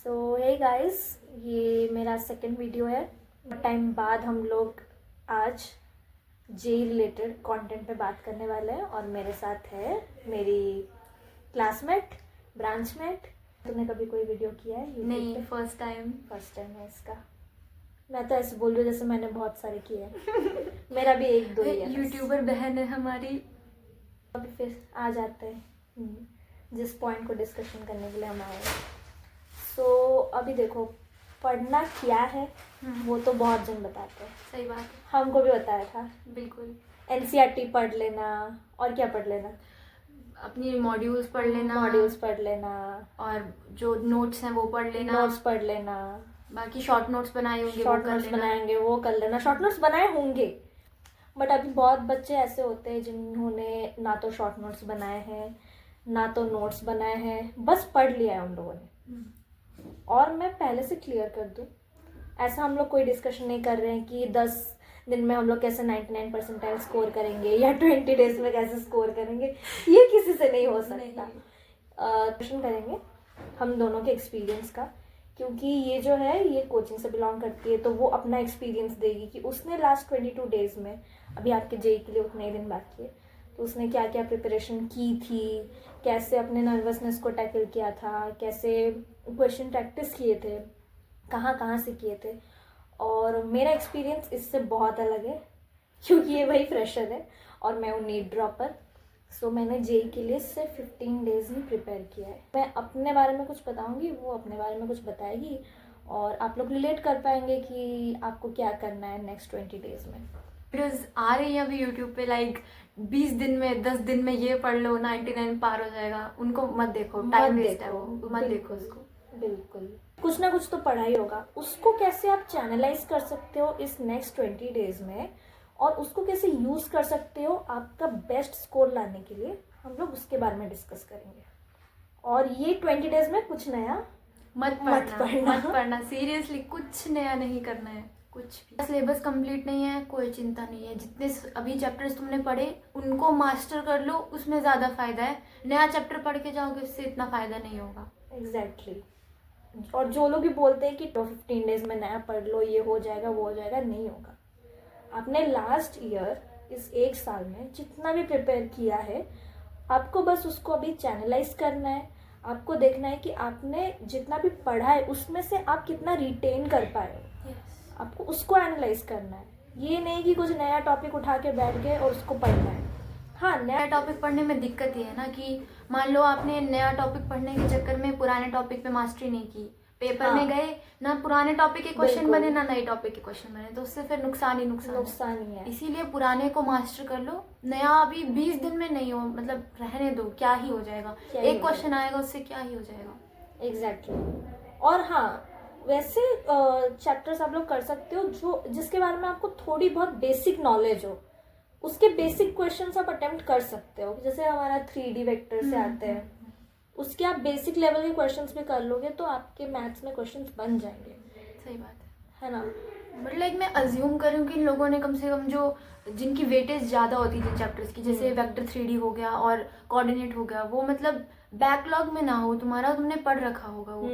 सो hey guys, ये मेरा second video है। टाइम बाद हम लोग आज जे रिलेटेड कंटेंट पे बात करने वाले हैं और मेरे साथ है मेरी क्लासमेट, ब्रांचमेट। तुमने कभी कोई वीडियो किया है YouTube नहीं, पे? फर्स्ट टाइम है इसका। मैं तो ऐसे बोल रही हूँ जैसे मैंने बहुत सारे किए हैं। मेरा भी एक दो ही है। यूट्यूबर बहन है हमारी। अभी फिर आ जाते हैं जिस पॉइंट को डिस्कशन करने के लिए हम आए हैं। सो अभी देखो, पढ़ना क्या है वो तो बहुत जन बताते हैं। सही बात है, हमको भी बताया था। बिल्कुल। एनसीईआरटी पढ़ लेना और क्या पढ़ लेना, अपनी मॉड्यूल्स पढ़ लेना, पढ़ लेना और जो नोट्स हैं वो पढ़ लेना, नोट्स पढ़ लेना, बाकी शॉर्ट नोट्स बनाए होंगे शॉर्ट नोट्स बनाएंगे वो कर लेना। शॉर्ट नोट्स बनाए होंगे, बट अभी बहुत बच्चे ऐसे होते हैं जिन्होंने ना तो शॉर्ट नोट्स बनाए हैं ना तो नोट्स बनाए हैं, बस पढ़ लिया है उन लोगों ने। और मैं पहले से क्लियर कर दूं, ऐसा हम लोग कोई डिस्कशन नहीं कर रहे हैं कि 10 दिन में हम लोग कैसे 99 परसेंटाइल स्कोर करेंगे या 20 डेज में कैसे स्कोर करेंगे, ये किसी से नहीं हो सकता। क्वेश्चन करेंगे हम दोनों के एक्सपीरियंस का, क्योंकि ये जो है ये कोचिंग से बिलोंग करती है, तो वो अपना एक्सपीरियंस देगी कि उसने लास्ट 22 डेज में, अभी आपके जेई के लिए उतने ही दिन बाकी है, तो उसने क्या क्या प्रिपरेशन की थी, कैसे अपने नर्वसनेस को टैकल किया था, कैसे क्वेश्चन प्रैक्टिस किए थे, कहाँ कहाँ से किए थे। और मेरा एक्सपीरियंस इससे बहुत अलग है, क्योंकि ये वही फ्रेशर है और मैं हूँ नीट ड्रॉपर। सो मैंने जेई के लिए सिर्फ 15 डेज ही प्रिपेयर किया है। मैं अपने बारे में कुछ बताऊंगी, वो अपने बारे में कुछ बताएगी, और आप लोग रिलेट कर पाएंगे कि आपको क्या करना है नेक्स्ट 20 डेज में। वीडियोस आ रही हैं अभी यूट्यूब पे, लाइक 20 दिन में 10 दिन में ये पढ़ लो 99 पार हो जाएगा। उनको मत देखो, टाइम वेस्ट है वो, मत देखो उसको। बिल्कुल, कुछ ना कुछ तो पढ़ा ही होगा। उसको कैसे आप चैनलाइज कर सकते हो इस नेक्स्ट 20 डेज में, और उसको कैसे यूज कर सकते हो आपका बेस्ट स्कोर लाने के लिए, हम लोग उसके बारे में डिस्कस करेंगे। और ये 20 डेज में कुछ नया मत पढ़ना सीरियसली, कुछ नया नहीं करना है, कुछ भी। सिलेबस कंप्लीट नहीं है, कोई चिंता नहीं है। जितने अभी चैप्टर्स तुमने पढ़े उनको मास्टर कर लो, उसमें ज़्यादा फायदा है। नया चैप्टर पढ़ के जाओगे उससे इतना फायदा नहीं होगा। एग्जैक्टली। और जो लोग भी बोलते हैं कि 15 डेज में नया पढ़ लो, ये हो जाएगा वो हो जाएगा, नहीं होगा। आपने लास्ट ईयर, इस एक साल में जितना भी प्रिपेयर किया है, आपको बस उसको अभी चैनलाइज करना है। आपको देखना है कि आपने जितना भी पढ़ा है उसमें से आप कितना रिटेन कर पाए हो। आपको उसको एनालाइज करना है, ये नहीं कि कुछ नया टॉपिक उठा के बैठ गए और उसको पढ़ना है। हाँ, नया टॉपिक पढ़ने में दिक्कत ये है ना कि मान लो आपने नया टॉपिक पढ़ने के चक्कर में पुराने टॉपिक पे मास्टरी नहीं की, पेपर में गए ना पुराने टॉपिक के क्वेश्चन बने ना नए टॉपिक के क्वेश्चन बने, तो उससे फिर नुकसान ही है। इसीलिए पुराने को मास्टर कर लो। नया अभी 20 दिन में नहीं हो, मतलब रहने दो, क्या ही हो जाएगा। एक क्वेश्चन आएगा उससे क्या ही हो जाएगा। एग्जैक्टली। और हाँ, वैसे चैप्टर्स आप लोग कर सकते हो जो जिसके बारे में आपको थोड़ी बहुत बेसिक नॉलेज हो, उसके बेसिक क्वेश्चंस आप अटेम्प्ट कर सकते हो। जैसे हमारा 3D वेक्टर से आते हैं, उसके आप बेसिक लेवल के क्वेश्चंस भी कर लोगे तो आपके मैथ्स में क्वेश्चंस बन जाएंगे। सही बात है ना। बट लाइक मैं अज्यूम करूँ कि इन लोगों ने कम से कम जो जिनकी वेटेज ज़्यादा होती है चैप्टर्स की, जैसे वेक्टर 3D हो गया और कोऑर्डिनेट हो गया, वो मतलब बैकलॉग में ना हो तुम्हारा, तुमने पढ़ रखा होगा। वो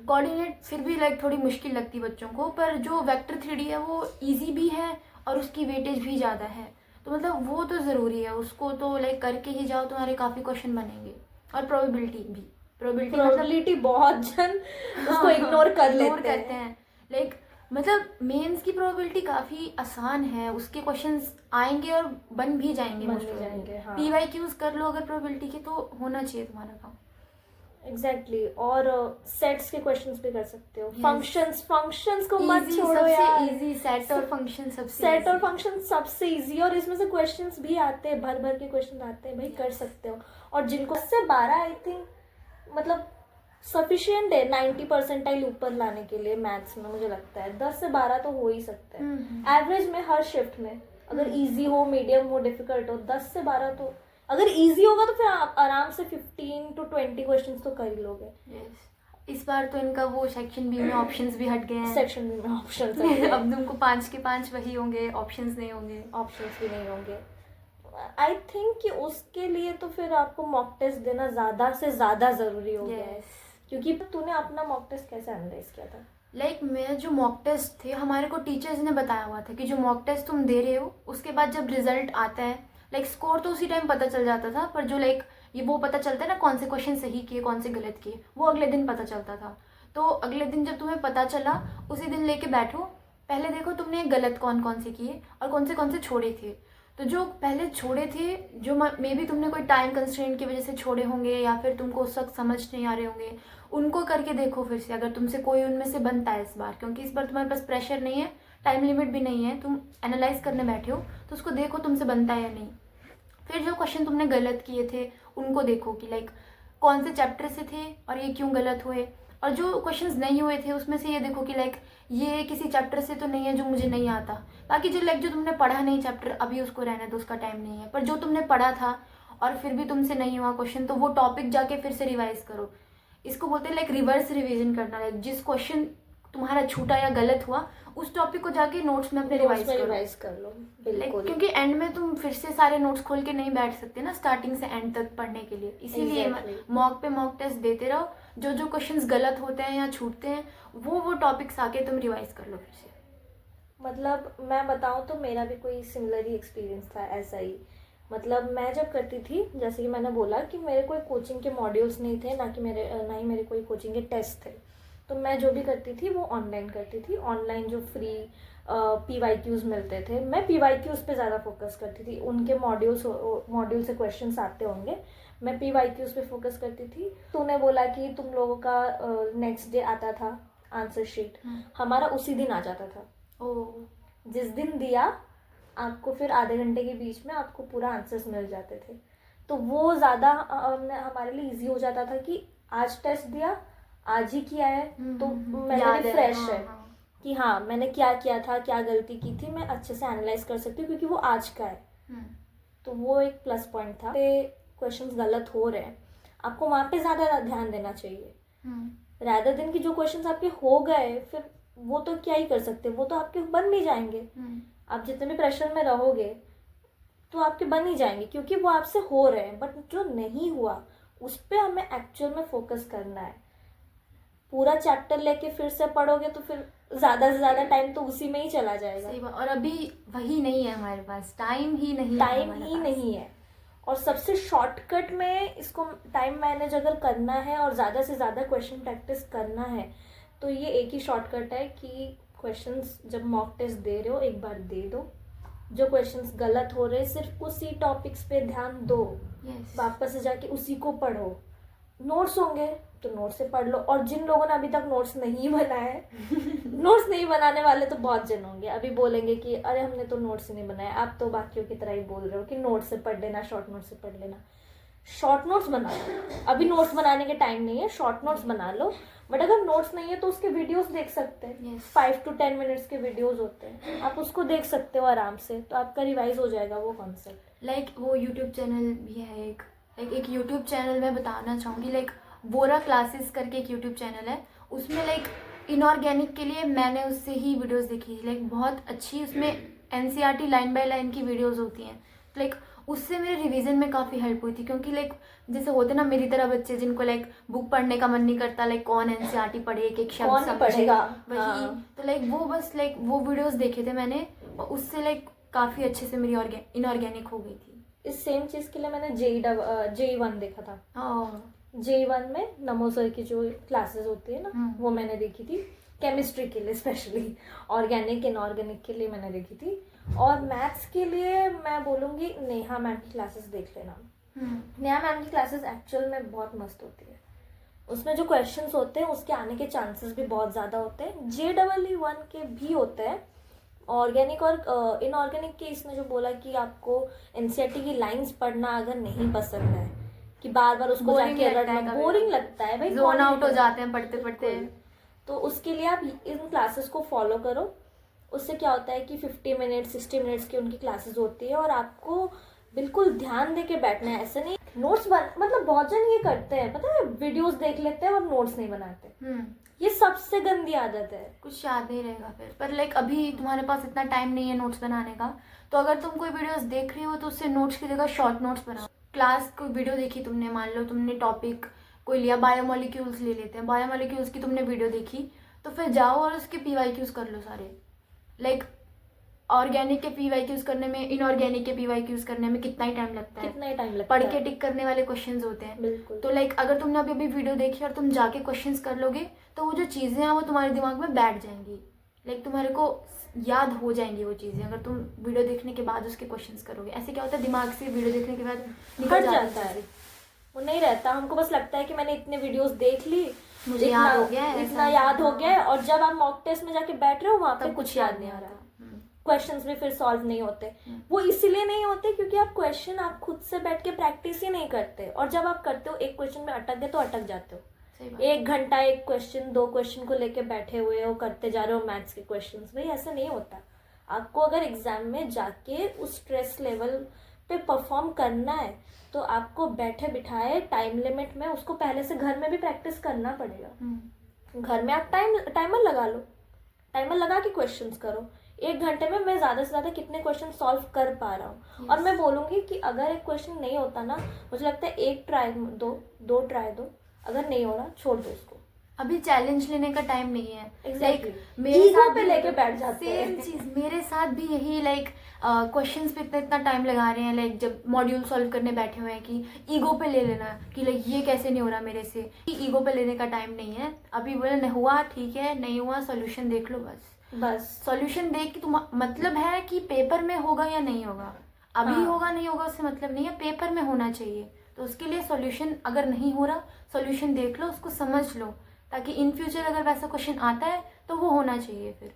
कोऑर्डिनेट फिर भी लाइक थोड़ी मुश्किल लगती बच्चों को, पर जो वेक्टर 3D है वो ईजी भी है और उसकी वेटेज भी ज़्यादा है, तो मतलब वो तो ज़रूरी है। उसको तो लाइक करके ही जाओ, तुम्हारे काफ़ी क्वेश्चन बनेंगे। और प्रोबेबिलिटी बहुत जन उसको इग्नोर करते हैं। लाइक मतलब मेंस की प्रोबेबिलिटी काफ़ी आसान है, उसके क्वेश्चंस आएंगे और बन भी जाएंगे। हाँ। PYQs कर लो अगर प्रोबेबिलिटी के, तो होना चाहिए तुम्हारा काम। एग्जैक्टली। और सेट्स के क्वेश्चंस भी कर सकते हो। फंक्शंस को मत छोड़ो यार। इजी सेट और फंक्शन सबसे इजी, और इसमें से क्वेश्चंस भी आते हैं, भर भर के क्वेश्चन आते हैं भाई, कर सकते हो। और जिनको से 12 आई थिंक मतलब सफिशिएंट है 90 परसेंटाइल ऊपर लाने के लिए मैथ्स में, मुझे लगता है 10 से 12 तो हो ही सकता है एवरेज में हर शिफ्ट में। अगर इजी हो, मीडियम हो, डिफिकल्ट हो, 10 से 12 तो, अगर इजी होगा तो फिर आप आराम से 15 to 20 क्वेश्चंस तो कर ही लोगे। इस बार तो इनका वो सेक्शन बी में ऑप्शंस भी हट गए हैं। सेक्शन बी में ऑप्शंस अब तुमको 5 के 5 वही होंगे, ऑप्शंस नहीं होंगे। ऑप्शंस भी नहीं होंगे। आई थिंक कि उसके लिए तो फिर आपको मॉक टेस्ट देना ज़्यादा से ज़्यादा ज़रूरी हो गया है, क्योंकि तूने अपना मॉक टेस्ट कैसे एनालाइज किया था? लाइक मेरा जो मॉक टेस्ट थे, हमारे को टीचर्स ने बताया हुआ था कि जो मॉक टेस्ट तुम दे रहे हो उसके बाद जब रिजल्ट आता है, लाइक स्कोर तो उसी टाइम पता चल जाता था, पर जो लाइक ये वो पता चलता है ना कौन से क्वेश्चन सही किए कौन से गलत किए, वो अगले दिन पता चलता था। तो अगले दिन जब तुम्हें पता चला, उसी दिन लेके बैठो, पहले देखो तुमने गलत कौन कौन से किए और कौन से छोड़े थे। तो जो पहले छोड़े थे, जो मे बी तुमने कोई टाइम कंस्ट्रेंट की वजह से छोड़े होंगे या फिर तुमको उस वक्त समझ नहीं आ रहे होंगे, उनको करके देखो फिर से, अगर तुमसे कोई उनमें से बनता है इस बार, क्योंकि इस बार तुम्हारे पास प्रेशर नहीं है, टाइम लिमिट भी नहीं है, तुम एनालाइज करने बैठे हो, तो उसको देखो तुमसे बनता है या नहीं। फिर जो क्वेश्चन तुमने गलत किए थे उनको देखो कि लाइक कौन से चैप्टर से थे और ये क्यों गलत हुए, और जो क्वेश्चंस नहीं हुए थे उसमें से ये देखो कि लाइक ये किसी चैप्टर से तो नहीं है जो मुझे नहीं आता। बाकी जो लाइक जो तुमने पढ़ा नहीं चैप्टर, अभी उसको रहने दो, उसका टाइम नहीं है, पर जो तुमने पढ़ा था और फिर भी तुमसे नहीं हुआ क्वेश्चन, तो वो टॉपिक जाके फिर से रिवाइज करो। इसको बोलते हैं लाइक रिवर्स रिवीजन करना। लाइक जिस क्वेश्चन तुम्हारा छूटा या गलत हुआ उस टॉपिक को जाके नोट्स में अपने रिवाइज कर लो। लाइक क्योंकि एंड में तुम फिर से सारे नोट्स खोल के नहीं बैठ सकते ना स्टार्टिंग से एंड तक पढ़ने के लिए, इसीलिए मॉक पे मॉक टेस्ट देते रहो। जो जो क्वेश्चंस गलत होते हैं या छूटते हैं वो टॉपिक्स आके तुम रिवाइज कर लो फिर से। मतलब मैं बताऊँ तो मेरा भी कोई सिमिलर ही एक्सपीरियंस था, ऐसा ही। मतलब मैं जब करती थी, जैसे कि मैंने बोला कि मेरे कोई कोचिंग के मॉड्यूल्स नहीं थे, ना ही मेरे कोई कोचिंग के टेस्ट थे, तो मैं जो भी करती थी वो ऑनलाइन करती थी। ऑनलाइन जो फ्री PYQs मिलते थे, मैं PYQs पे ज़्यादा फोकस करती थी। उनके मॉड्यूल से क्वेश्चंस आते होंगे, मैं PYQs पे फोकस करती थी। तूने बोला कि तुम लोगों का नेक्स्ट डे आता था आंसर शीट, हमारा उसी दिन आ जाता था। जिस दिन दिया आपको, फिर आधे घंटे के बीच में आपको पूरा आंसर्स मिल जाते थे। तो वो ज़्यादा हमारे लिए इजी हो जाता था कि आज टेस्ट दिया, आज ही किया है, तो मेमोरी फ्रेश है कि हाँ मैंने क्या किया था, क्या गलती की थी, मैं अच्छे से एनालाइज कर सकती हूँ क्योंकि वो आज का है। तो वो एक प्लस पॉइंट था। पे क्वेश्चंस गलत हो रहे हैं, आपको वहाँ पे ज़्यादा ध्यान देना चाहिए, रादर देन कि जो क्वेश्चंस आपके हो गए फिर वो तो क्या ही कर सकते, वो तो आपके बन भी जाएंगे। आप जितने भी प्रेशर में रहोगे तो आपके बन ही जाएंगे क्योंकि वो आपसे हो रहे हैं। बट जो नहीं हुआ उस पर हमें एक्चुअल में फोकस करना है। पूरा चैप्टर लेके फिर से पढ़ोगे तो फिर ज़्यादा से ज़्यादा टाइम तो उसी में ही चला जाएगा। सही बात। और अभी वही नहीं है हमारे पास, टाइम ही नहीं है। और सबसे शॉर्टकट में इसको टाइम मैनेज अगर करना है और ज़्यादा से ज़्यादा क्वेश्चन प्रैक्टिस करना है तो ये एक ही शॉर्टकट है कि क्वेश्चंस जब मॉक टेस्ट दे रहे हो एक बार दे दो। जो क्वेश्चंस गलत हो रहे हैं सिर्फ उसी टॉपिक्स पे ध्यान दो। वापस से जाके उसी को पढ़ो। नोट्स होंगे तो नोट्स से पढ़ लो। और जिन लोगों ने अभी तक नोट्स नहीं बनाए नोट्स नहीं बनाने वाले तो बहुत जन होंगे, अभी बोलेंगे कि अरे हमने तो नोट्स नहीं बनाए। आप तो बाकियों की तरह ही बोल रहे हो कि नोट्स से पढ़ लेना, शॉर्ट नोट्स से पढ़ लेना। शॉर्ट नोट्स बना लो, अभी नोट्स बनाने के टाइम नहीं है, शॉर्ट नोट्स बना लो। बट अगर नोट्स नहीं है तो उसके वीडियोस देख सकते हैं। 5 to 10 मिनट्स के वीडियोस होते हैं, आप उसको देख सकते हो आराम से, तो आपका रिवाइज हो जाएगा वो कॉन्सेप्ट। लाइक वो यूट्यूब चैनल भी है एक यूट्यूब चैनल मैं बताना चाहूँगी, लाइक वोरा क्लासेस करके एक यूट्यूब चैनल है। उसमें लाइक इनऑर्गेनिक के लिए मैंने उससे ही वीडियोस देखी थी, लाइक बहुत अच्छी। उसमें NCERT लाइन बाय लाइन की वीडियोस होती हैं, लाइक उससे मेरे रिवीजन में काफ़ी हेल्प हुई थी। क्योंकि लाइक जैसे होते ना मेरी तरह बच्चे जिनको लाइक बुक पढ़ने का मन नहीं करता, लाइक कौन NCERT पढ़े, एक शब्द सब पढ़ेगा वही। तो लाइक वो बस लाइक वो वीडियोस देखे थे मैंने, और उससे लाइक काफ़ी अच्छे से मेरी इनऑर्गेनिक हो गई थी। इस सेम चीज़ के लिए मैंने JE1 देखा था। JE1 में नमो सर की जो क्लासेस होती है ना वो मैंने देखी थी, केमिस्ट्री के लिए स्पेशली, ऑर्गेनिक इनऑर्गेनिक के लिए मैंने देखी थी। और मैथ्स के लिए मैं बोलूँगी नेहा मैम की क्लासेस देख लेना। नेहा मैम की क्लासेस एक्चुअल में बहुत मस्त होती है। उसमें जो क्वेश्चंस होते हैं उसके आने के चांसेस भी बहुत ज़्यादा होते हैं। JEE1 के भी होते हैं ऑर्गेनिक और इनऑर्गेनिक के। इसमें जो बोला कि आपको NCERT की लाइंस पढ़ना अगर नहीं पसंद है कि बार बार उसको जाके रटना, बोरिंग लगता है भाई, जोन आउट हो जाते हैं पढ़ते पढ़ते, तो उसके लिए आप इन क्लासेस को फॉलो करो। उससे क्या होता है कि 50 मिनट 60 मिनट्स की उनकी क्लासेस होती है और आपको बिल्कुल ध्यान दे के बैठना है। ऐसे नहीं नोट्स मतलब बहुत जन ये करते हैं, पता है, वीडियोस देख लेते हैं और नोट्स नहीं बनाते। ये सबसे गंदी आदत है। कुछ याद नहीं रहेगा फिर। पर लाइक अभी तुम्हारे पास इतना टाइम नहीं है नोट्स बनाने का, तो अगर तुम कोई वीडियोस देख रही हो तो उससे नोट्स की जगह शॉर्ट नोट्स बनाओ। क्लास कोई वीडियो देखी तुमने, मान लो तुमने टॉपिक कोई लिया बायोमोलिक्यूल्स ले लेते हैं, बायोमोलिक्यूल्स की तुमने वीडियो देखी तो फिर जाओ और उसके PYQs कर लो सारे। लाइक ऑर्गेनिक के PYQs करने में, इनऑर्गेनिक के PYQs करने में कितना ही टाइम लगता है, कितना ही टाइम लगता पढ़ है। के टिक करने वाले क्वेश्चंस होते हैं। बिल्कुल। तो लाइक अगर तुमने अभी अभी वीडियो देखी और तुम जाके क्वेश्चंस कर लोगे तो वो जो चीज़ें हैं वो तुम्हारे दिमाग में बैठ जाएंगी, लाइक तुम्हारे को याद हो जाएंगी वो चीज़ें अगर तुम वीडियो देखने के बाद उसके क्वेश्चंस करोगे। ऐसे क्या होता है, दिमाग से वीडियो देखने के बाद निकल हट जाता जाता है, वो नहीं रहता। हमको बस लगता है कि मैंने इतने वीडियोस देख ली, मुझे याद हो गया है, इतना ऐसा याद हो हाँ। गया है, और जब आप मॉक टेस्ट में जाके बैठ रहे हो वहां पे तब कुछ याद नहीं आ रहा। हम्म। क्वेश्चंस भी फिर सॉल्व नहीं होते। वो इसीलिए नहीं होते क्योंकि आप क्वेश्चन आप खुद से बैठ के प्रैक्टिस ही नहीं करते, और जब आप करते हो एक क्वेश्चन में अटक गए तो अटक जाते हो। सही बात। 1 घंटा एक क्वेश्चन 2 क्वेश्चन को लेके बैठे हुए हो, करते जा रहे हो मैथ्स के क्वेश्चंस, भाई ऐसे नहीं होता। आपको अगर एग्जाम में जाके उस स्ट्रेस लेवल पे परफॉर्म करना है तो आपको बैठे बिठाए टाइम लिमिट में उसको पहले से घर में भी प्रैक्टिस करना पड़ेगा। घर में आप टाइमर लगा लो, टाइमर लगा के क्वेश्चंस करो। 1 घंटे में मैं ज़्यादा से ज़्यादा कितने क्वेश्चन सॉल्व कर पा रहा हूँ। और मैं बोलूँगी कि अगर एक क्वेश्चन नहीं होता ना, मुझे लगता है 1 ट्राई दो, 2 ट्राई दो, अगर नहीं हो रहा छोड़ दो उसको। अभी चैलेंज लेने का टाइम नहीं है। Exactly. मेरे Ego साथ पे भी लेके बैठ जाते हैं। सेम चीज मेरे साथ भी यही, लाइक क्वेश्चंस पे इतना टाइम लगा रहे हैं, लाइक जब मॉड्यूल सॉल्व करने बैठे हुए हैं कि ईगो पे ले लेना कि लाइक ये कैसे नहीं हो रहा मेरे से, ईगो पे लेने का टाइम नहीं है। अभी बोले नहीं हुआ ठीक है, नहीं हुआ सॉल्यूशन देख लो बस सॉल्यूशन देख के तुम, मतलब है कि पेपर में होगा या नहीं होगा, अभी हाँ। होगा नहीं होगा उससे मतलब नहीं है, पेपर में होना चाहिए। तो उसके लिए सॉल्यूशन अगर नहीं हो रहा, सॉल्यूशन देख लो, उसको समझ लो, ताकि इन फ्यूचर अगर वैसा क्वेश्चन आता है तो वो होना चाहिए फिर।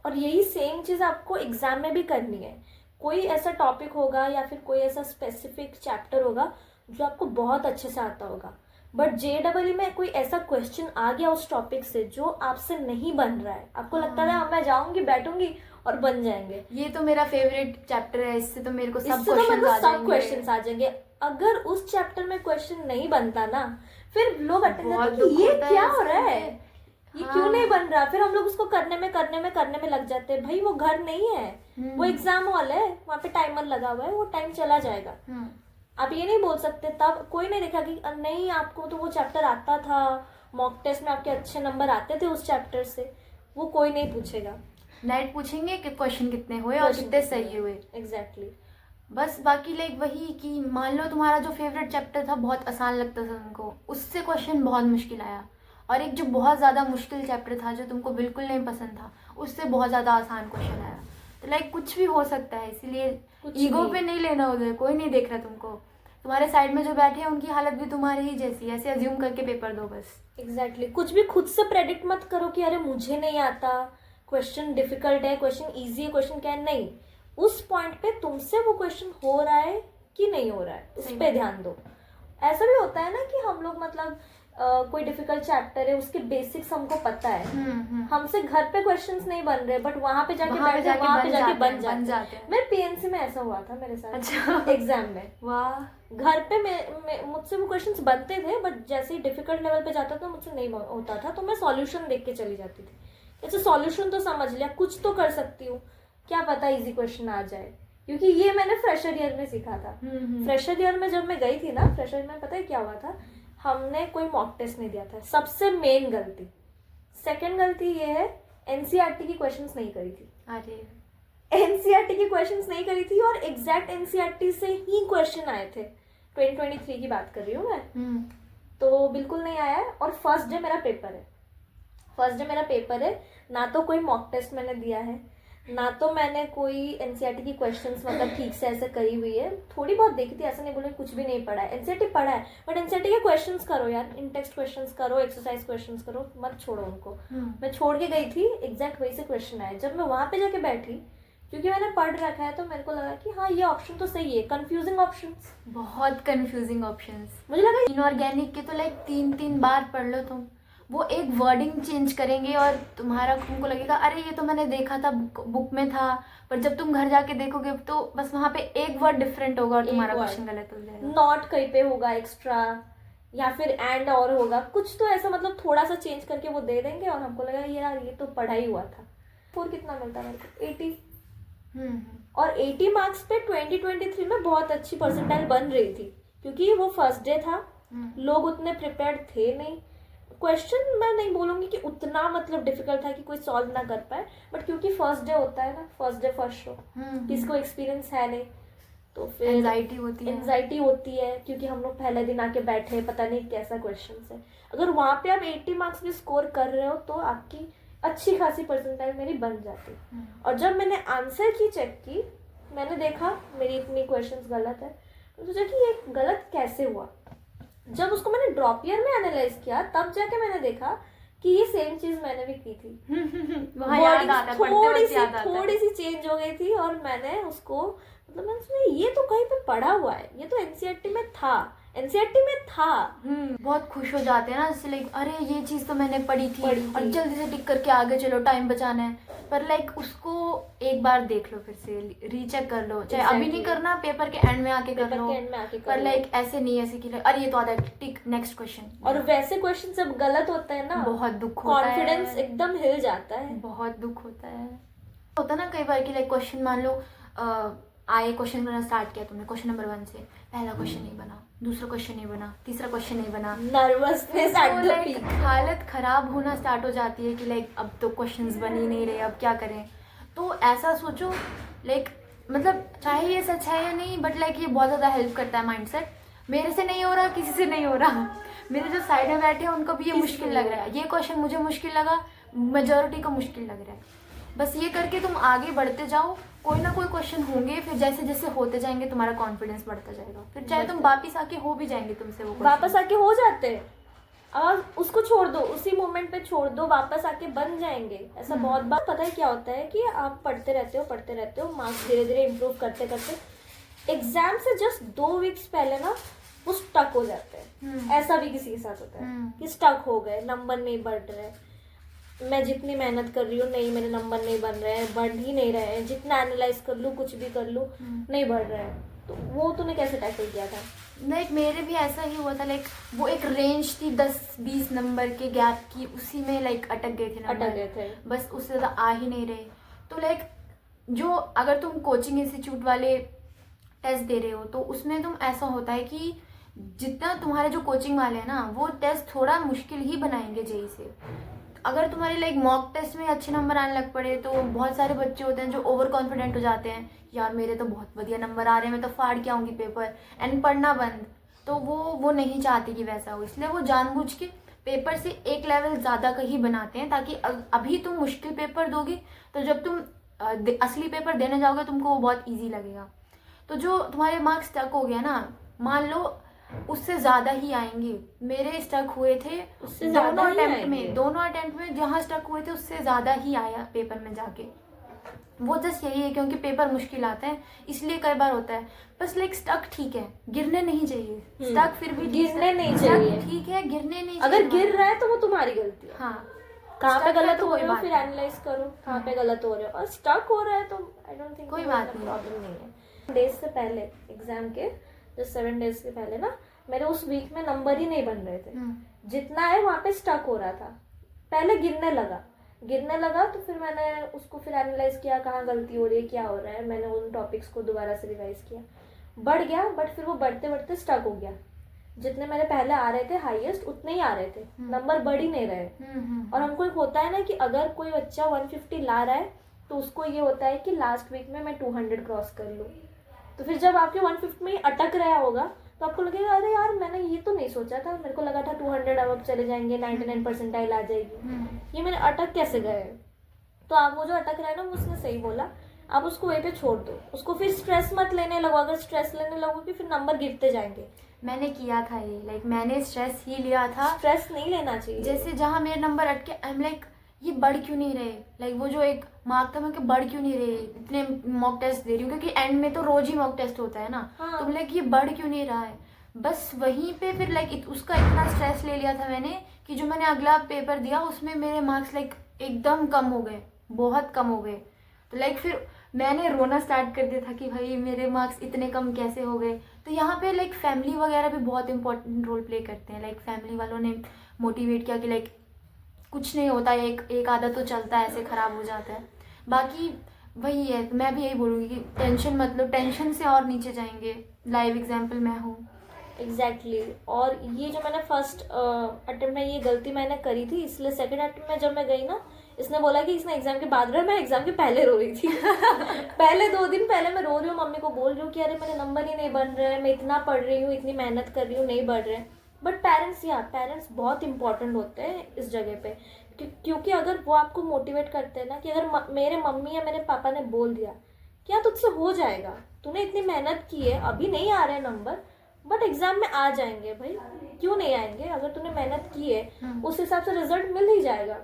और यही सेम चीज़ आपको एग्जाम में भी करनी है। कोई ऐसा टॉपिक होगा या फिर कोई ऐसा स्पेसिफिक चैप्टर होगा जो आपको बहुत अच्छे से आता होगा, बट JEE में कोई ऐसा क्वेश्चन आ गया उस टॉपिक से जो आपसे नहीं बन रहा है, आपको लगता है मैं जाऊंगी बैठूंगी और बन जाएंगे। ये तो मेरा फेवरेट चैप्टर है, इससे तो मेरे को सब सब क्वेश्चन आ जाएंगे। अगर उस चैप्टर में क्वेश्चन नहीं बनता ना, फिर लोग अटक जाते हैं कि ये क्या हो रहा है, ये क्यों नहीं बन रहा। फिर हम लोग उसको करने में लग जाते हैं। भाई वो घर नहीं है, वो एग्जाम हॉल है, वहाँ पे टाइमर लगा हुआ है, वो टाइम चला जाएगा। आप ये नहीं बोल सकते, तब कोई नहीं देखा कि नहीं आपको तो वो चैप्टर आता था, मॉक टेस्ट में आपके अच्छे नंबर आते थे उस चैप्टर से, वो कोई नहीं पूछेगा। नेट पूछेंगे कि क्वेश्चन कितने हुए और कितने सही हुए। एग्जैक्टली। बस बाकी लाइक वही कि मान लो तुम्हारा जो फेवरेट चैप्टर था बहुत आसान लगता था तुमको, उससे क्वेश्चन बहुत मुश्किल आया, और एक जो बहुत ज़्यादा मुश्किल चैप्टर था जो तुमको बिल्कुल नहीं पसंद था, उससे बहुत ज़्यादा आसान क्वेश्चन आया। तो लाइक कुछ भी हो सकता है, इसीलिए ईगो पे नहीं लेना उधर, कोई नहीं देख रहा तुमको, तुम्हारे साइड में जो बैठे हैं उनकी हालत भी तुम्हारे ही जैसी, ऐसे अज्यूम करके पेपर दो बस। एग्जैक्टली। कुछ भी खुद से प्रेडिक्ट मत करो कि अरे मुझे नहीं आता, क्वेश्चन डिफिकल्ट है, क्वेश्चन ईजी है, क्वेश्चन क्या है। नहीं, उस पॉइंट पे तुमसे वो क्वेश्चन हो रहा है कि नहीं हो रहा है, उस पे ध्यान दो। ऐसा भी होता है ना कि हम लोग मतलब कोई डिफिकल्ट चैप्टर है, उसके बेसिक्स हमको पता है, हमसे घर पे क्वेश्चंस नहीं बन रहे, बट वहां पे जाके बन जाते हैं। मेरे PNC में ऐसा हुआ था मेरे साथ। अच्छा। एग्जाम में। वाह। घर पे मुझसे वो क्वेश्चंस बनते थे, बट जैसे ही डिफिकल्ट लेवल पे जाता था मुझसे नहीं होता था, तो मैं सॉल्यूशन देख के चली जाती थी। जैसे सॉल्यूशन तो समझ लिया, कुछ तो कर सकती हूँ, क्या पता इजी क्वेश्चन आ जाए, क्योंकि ये मैंने फ्रेशर ईयर में सीखा था। फ्रेशर ईयर में जब मैं गई थी ना, फ्रेशर में पता है क्या हुआ था, हमने कोई मॉक टेस्ट नहीं दिया था, सबसे मेन गलती। सेकंड गलती ये है, NCERT की क्वेश्चंस नहीं करी थी। अरे NCERT की क्वेश्चंस नहीं करी थी, और एग्जैक्ट NCERT से ही क्वेश्चन आए थे। 2023 की बात कर रही हूँ मैं। तो बिल्कुल नहीं आया है, और फर्स्ट डे मेरा पेपर है, ना तो कोई मॉक टेस्ट मैंने दिया है, ना तो मैंने कोई NCERT की क्वेश्चंस मतलब ठीक से ऐसे करी हुई है। थोड़ी बहुत देखी थी, ऐसा नहीं बोले कुछ भी नहीं पढ़ा है, NCERT पढ़ा है, बट NCERT के क्वेश्चंस करो यार, इन टेक्स्ट क्वेश्चंस करो, एक्सरसाइज क्वेश्चंस करो, मत छोड़ो उनको। मैं छोड़ के गई थी, एग्जैक्ट वही से क्वेश्चन आए। जब मैं वहां पे जाके बैठी, क्योंकि मैंने पढ़ रखा है, तो मेरे को लगा कि हाँ ये ऑप्शन तो सही है। कंफ्यूजिंग ऑप्शंस, बहुत कंफ्यूजिंग ऑप्शंस। मुझे लगा इनऑर्गेनिक के तो लाइक 3-3 बार पढ़ लो तुम, वो एक वर्डिंग चेंज करेंगे और तुमको लगेगा अरे ये तो मैंने देखा था, बुक में था, पर जब तुम घर जाके देखोगे तो बस वहाँ पे एक वर्ड डिफरेंट होगा और तुम्हारा क्वेश्चन गलत हो जाएगा। नॉट कहीं पे होगा एक्स्ट्रा, या फिर एंड और होगा कुछ, तो ऐसा मतलब थोड़ा सा चेंज करके वो दे देंगे, और हमको लगा यार ये तो पढ़ा ही हुआ था। स्कोर कितना मिलता मेरे को? 80। और 80 मार्क्स पे 2023 में बहुत अच्छी परसेंटाइल बन रही थी, क्योंकि वो फर्स्ट डे था, लोग उतने प्रिपेयर्ड थे नहीं। क्वेश्चन मैं नहीं बोलूँगी कि उतना मतलब डिफिकल्ट था कि कोई सॉल्व ना कर पाए, बट क्योंकि फर्स्ट डे होता है ना, फर्स्ट डे फर्स्ट शो, किसको एक्सपीरियंस है नहीं, तो फिर एंजाइटी होती है क्योंकि हम लोग पहले दिन आके बैठे, पता नहीं कैसा क्वेश्चन है। अगर वहाँ पे आप 80 मार्क्स भी स्कोर कर रहे हो तो आपकी अच्छी खासी परसेंटाइल मेरी बन जाती। और जब मैंने आंसर की चेक की, मैंने देखा मेरी इतनी क्वेश्चंस गलत है, तो सोचा कि ये गलत कैसे हुआ। जब उसको मैंने ड्रॉप ईयर में एनालाइज किया, तब जाके मैंने देखा कि ये सेम चीज मैंने भी की थी। थोड़ी सी चेंज हो गई थी, और मैंने उसको मतलब मैंने सुना ये तो कहीं पे पढ़ा हुआ है, ये तो एनसीईआरटी में था, बहुत खुश हो जाते हैं ना, जैसे लाइक अरे ये चीज तो मैंने पढ़ी थी और जल्दी से टिक करके आगे चलो, टाइम बचाना है। पर लाइक उसको एक बार देख लो, फिर से रीचेक कर लो, चाहे अभी नहीं करना, पेपर के एंड में आके कर लो, पर लाइक ऐसे नहीं ऐसे कि अरे ये तो आता है, टिक नेक्स्ट क्वेश्चन। और वैसे क्वेश्चन जब गलत होता है ना, बहुत दुख होता है, कॉन्फिडेंस एकदम हिल जाता है, बहुत दुख होता है ना कई बार की लाइक क्वेश्चन मान लो आए, क्वेश्चन करना स्टार्ट किया तुमने क्वेश्चन नंबर 1 से, पहला क्वेश्चन नहीं बना, दूसरा क्वेश्चन नहीं बना, तीसरा क्वेश्चन नहीं बना, नर्वसनेस एट द पीक, हालत खराब होना स्टार्ट हो जाती है कि लाइक अब तो क्वेश्चंस बन ही नहीं रहे, अब क्या करें। तो ऐसा सोचो लाइक मतलब चाहे ये सच है या नहीं, बट लाइक ये बहुत ज़्यादा हेल्प करता है माइंडसेट। मेरे से नहीं हो रहा, किसी से नहीं हो रहा, मेरे जो साइड में बैठे हैं उनको भी ये मुश्किल लग रहा है, ये क्वेश्चन मुझे मुश्किल लगा, मेजोरिटी को मुश्किल लग रहा है। बस ये करके तुम आगे बढ़ते जाओ, कोई ना कोई क्वेश्चन होंगे, फिर जैसे जैसे होते जाएंगे तुम्हारा कॉन्फिडेंस बढ़ता जाएगा, फिर चाहे तुम वापस आके हो भी जाएंगे तुमसे वो वापस आके हो जाते हैं, और उसको छोड़ दो, उसी मोमेंट पे छोड़ दो, वापस आके बन जाएंगे। ऐसा बहुत बार पता है क्या होता है कि आप पढ़ते रहते हो, मार्क्स धीरे धीरे इम्प्रूव करते करते एग्जाम से जस्ट 2 वीक्स पहले ना वो स्टक हो जाते हैं। ऐसा भी किसी के साथ होता है कि स्टक हो गए, नंबर नहीं बढ़ रहे, मैं जितनी मेहनत कर रही हूँ नहीं, मेरे नंबर नहीं बन रहे हैं, बढ़ ही नहीं रहे हैं, जितना एनालाइज कर लूँ, कुछ भी कर लूँ, नहीं बढ़ रहे हैं। तो वो तूने कैसे टैकल किया था? लाइक मेरे भी ऐसा ही हुआ था, लाइक वो एक रेंज थी 10-20 नंबर के गैप की, उसी में लाइक अटक गए थे, बस उससे ज़्यादा आ ही नहीं रहे। तो लाइक जो अगर तुम कोचिंग इंस्टीट्यूट वाले टेस्ट दे रहे हो तो उसमें तुम ऐसा होता है कि जितना तुम्हारे जो कोचिंग वाले हैं ना, वो टेस्ट थोड़ा मुश्किल ही बनाएंगे जेई से। अगर तुम्हारे लाइक मॉक टेस्ट में अच्छे नंबर आने लग पड़े, तो बहुत सारे बच्चे होते हैं जो ओवर कॉन्फिडेंट हो जाते हैं, यार मेरे तो बहुत बढ़िया नंबर आ रहे हैं, मैं तो फाड़ के आऊँगी पेपर, एंड पढ़ना बंद। तो वो नहीं चाहते कि वैसा हो, इसलिए वो जानबूझ के पेपर से एक लेवल ज़्यादा का ही बनाते हैं, ताकि अभी तुम मुश्किल पेपर दोगे तो जब तुम असली पेपर देने जाओगे तुमको वो बहुत ईजी लगेगा। तो जो तुम्हारे मार्क्स स्टक हो गया ना, मान लो उससे ज़्यादा ही आएंगे। मेरे स्टक हुए थे दोनों अटेम्प्ट में जहाँ स्टक हुए थे उससे ज़्यादा ही आया पेपर में जाके। वो जस्ट यही है क्योंकि पेपर मुश्किल आता है, इसलिए कई बार होता है। बस लाइक स्टक ठीक है, गिरने नहीं चाहिए, स्टक फिर भी गिरने नहीं चाहिए, ठीक है, गिरने नहीं चाहिए। अगर गिर रहा है तो वो तुम्हारी गलती है। हाँ, कहाँ पे गलत हो रहे हो फिर एनालाइज करो, कहाँ पे गलत हो रहे हो। और स्टक हो रहा है तो आई डोंट थिंक कोई बात नहीं, प्रॉब्लम नहीं है। डेज से पहले एग्जाम के जो 7 डेज के पहले ना, मेरे उस वीक में नंबर ही नहीं बन रहे थे, जितना है वहाँ पे स्टक हो रहा था। पहले गिरने लगा तो फिर मैंने उसको फिर एनालाइज किया, कहाँ गलती हो रही है, क्या हो रहा है। मैंने उन टॉपिक्स को दोबारा से रिवाइज किया, बढ़ गया, बट फिर वो बढ़ते बढ़ते स्टक हो गया। जितने मेरे पहले आ रहे थे हाईएस्ट, उतने ही आ रहे थे, नंबर बढ़ ही नहीं रहे। और हमको एक होता है ना कि अगर कोई बच्चा 150 ला रहा है तो उसको ये होता है कि लास्ट वीक में मैं 200 क्रॉस कर लूँ। तो फिर जब आपके 150 में ही अटक रहा होगा तो आपको लगेगा अरे यार मैंने ये तो नहीं सोचा था, मेरे को लगा था 200 अब चले जाएंगे, 99 परसेंटाइल आ जाएगी, ये मैंने अटक कैसे गए। तो आप वो जो अटक रहा है ना, वो उसने सही बोला, आप उसको वहीं पे छोड़ दो, उसको फिर स्ट्रेस मत लेने लगो। अगर स्ट्रेस लेने लगोगे फिर नंबर गिरते जाएंगे। मैंने किया था ये, लाइक मैंने स्ट्रेस ही लिया था। स्ट्रेस नहीं लेना चाहिए। जैसे जहाँ मेरे नंबर अटके, आई एम लाइक ये बढ़ क्यों नहीं रहे, लाइक वो जो एक मार्क था मैं कि बढ़ क्यों नहीं रहे, इतने मॉक टेस्ट दे रही हूँ, क्योंकि एंड में तो रोज ही मॉक टेस्ट होता है ना। हाँ। तो लाइक ये बढ़ क्यों नहीं रहा है, बस वहीं पे फिर लाइक उसका इतना स्ट्रेस ले लिया था मैंने कि जो मैंने अगला पेपर दिया उसमें मेरे मार्क्स लाइक एकदम कम हो गए, बहुत कम हो गए। तो लाइक फिर मैंने रोना स्टार्ट कर दिया था कि भाई मेरे मार्क्स इतने कम कैसे हो गए। तो यहाँ पे लाइक फैमिली वगैरह भी बहुत इंपॉर्टेंट रोल प्ले करते हैं। लाइक फैमिली वालों ने मोटिवेट किया कि लाइक कुछ नहीं होता, एक आधा तो चलता है, ऐसे ख़राब हो जाता है। बाकी वही है, मैं भी यही बोलूँगी कि टेंशन मतलब टेंशन से और नीचे जाएंगे। लाइव एग्जाम्पल मैं हूँ। एग्जैक्टली और ये जो मैंने फर्स्ट अटेम्प्ट में ये गलती मैंने करी थी, इसलिए सेकंड अटेम्प्ट में जब मैं गई ना, इसने बोला कि इसने एग्जाम के बाद रहा, मैं एग्जाम के पहले रो रही थी। पहले 2 दिन पहले मैं रो रही हूँ, मम्मी को बोल रही हूँ कि अरे मेरे नंबर ही नहीं बन रहे हैं, मैं इतना पढ़ रही हूँ, इतनी मेहनत कर रही हूँ, नहीं बढ़ रहे हैं। बट पेरेंट्स बहुत इंपॉर्टेंट होते हैं इस जगह पे, क्योंकि अगर वो आपको मोटिवेट करते हैं ना, कि अगर मेरे मम्मी या मेरे पापा ने बोल दिया कि हाँ तुझसे हो जाएगा, तूने इतनी मेहनत की है, अभी नहीं आ रहे नंबर बट एग्जाम में आ जाएंगे, भाई क्यों नहीं आएंगे, अगर तूने मेहनत की है उस हिसाब से रिजल्ट मिल ही जाएगा।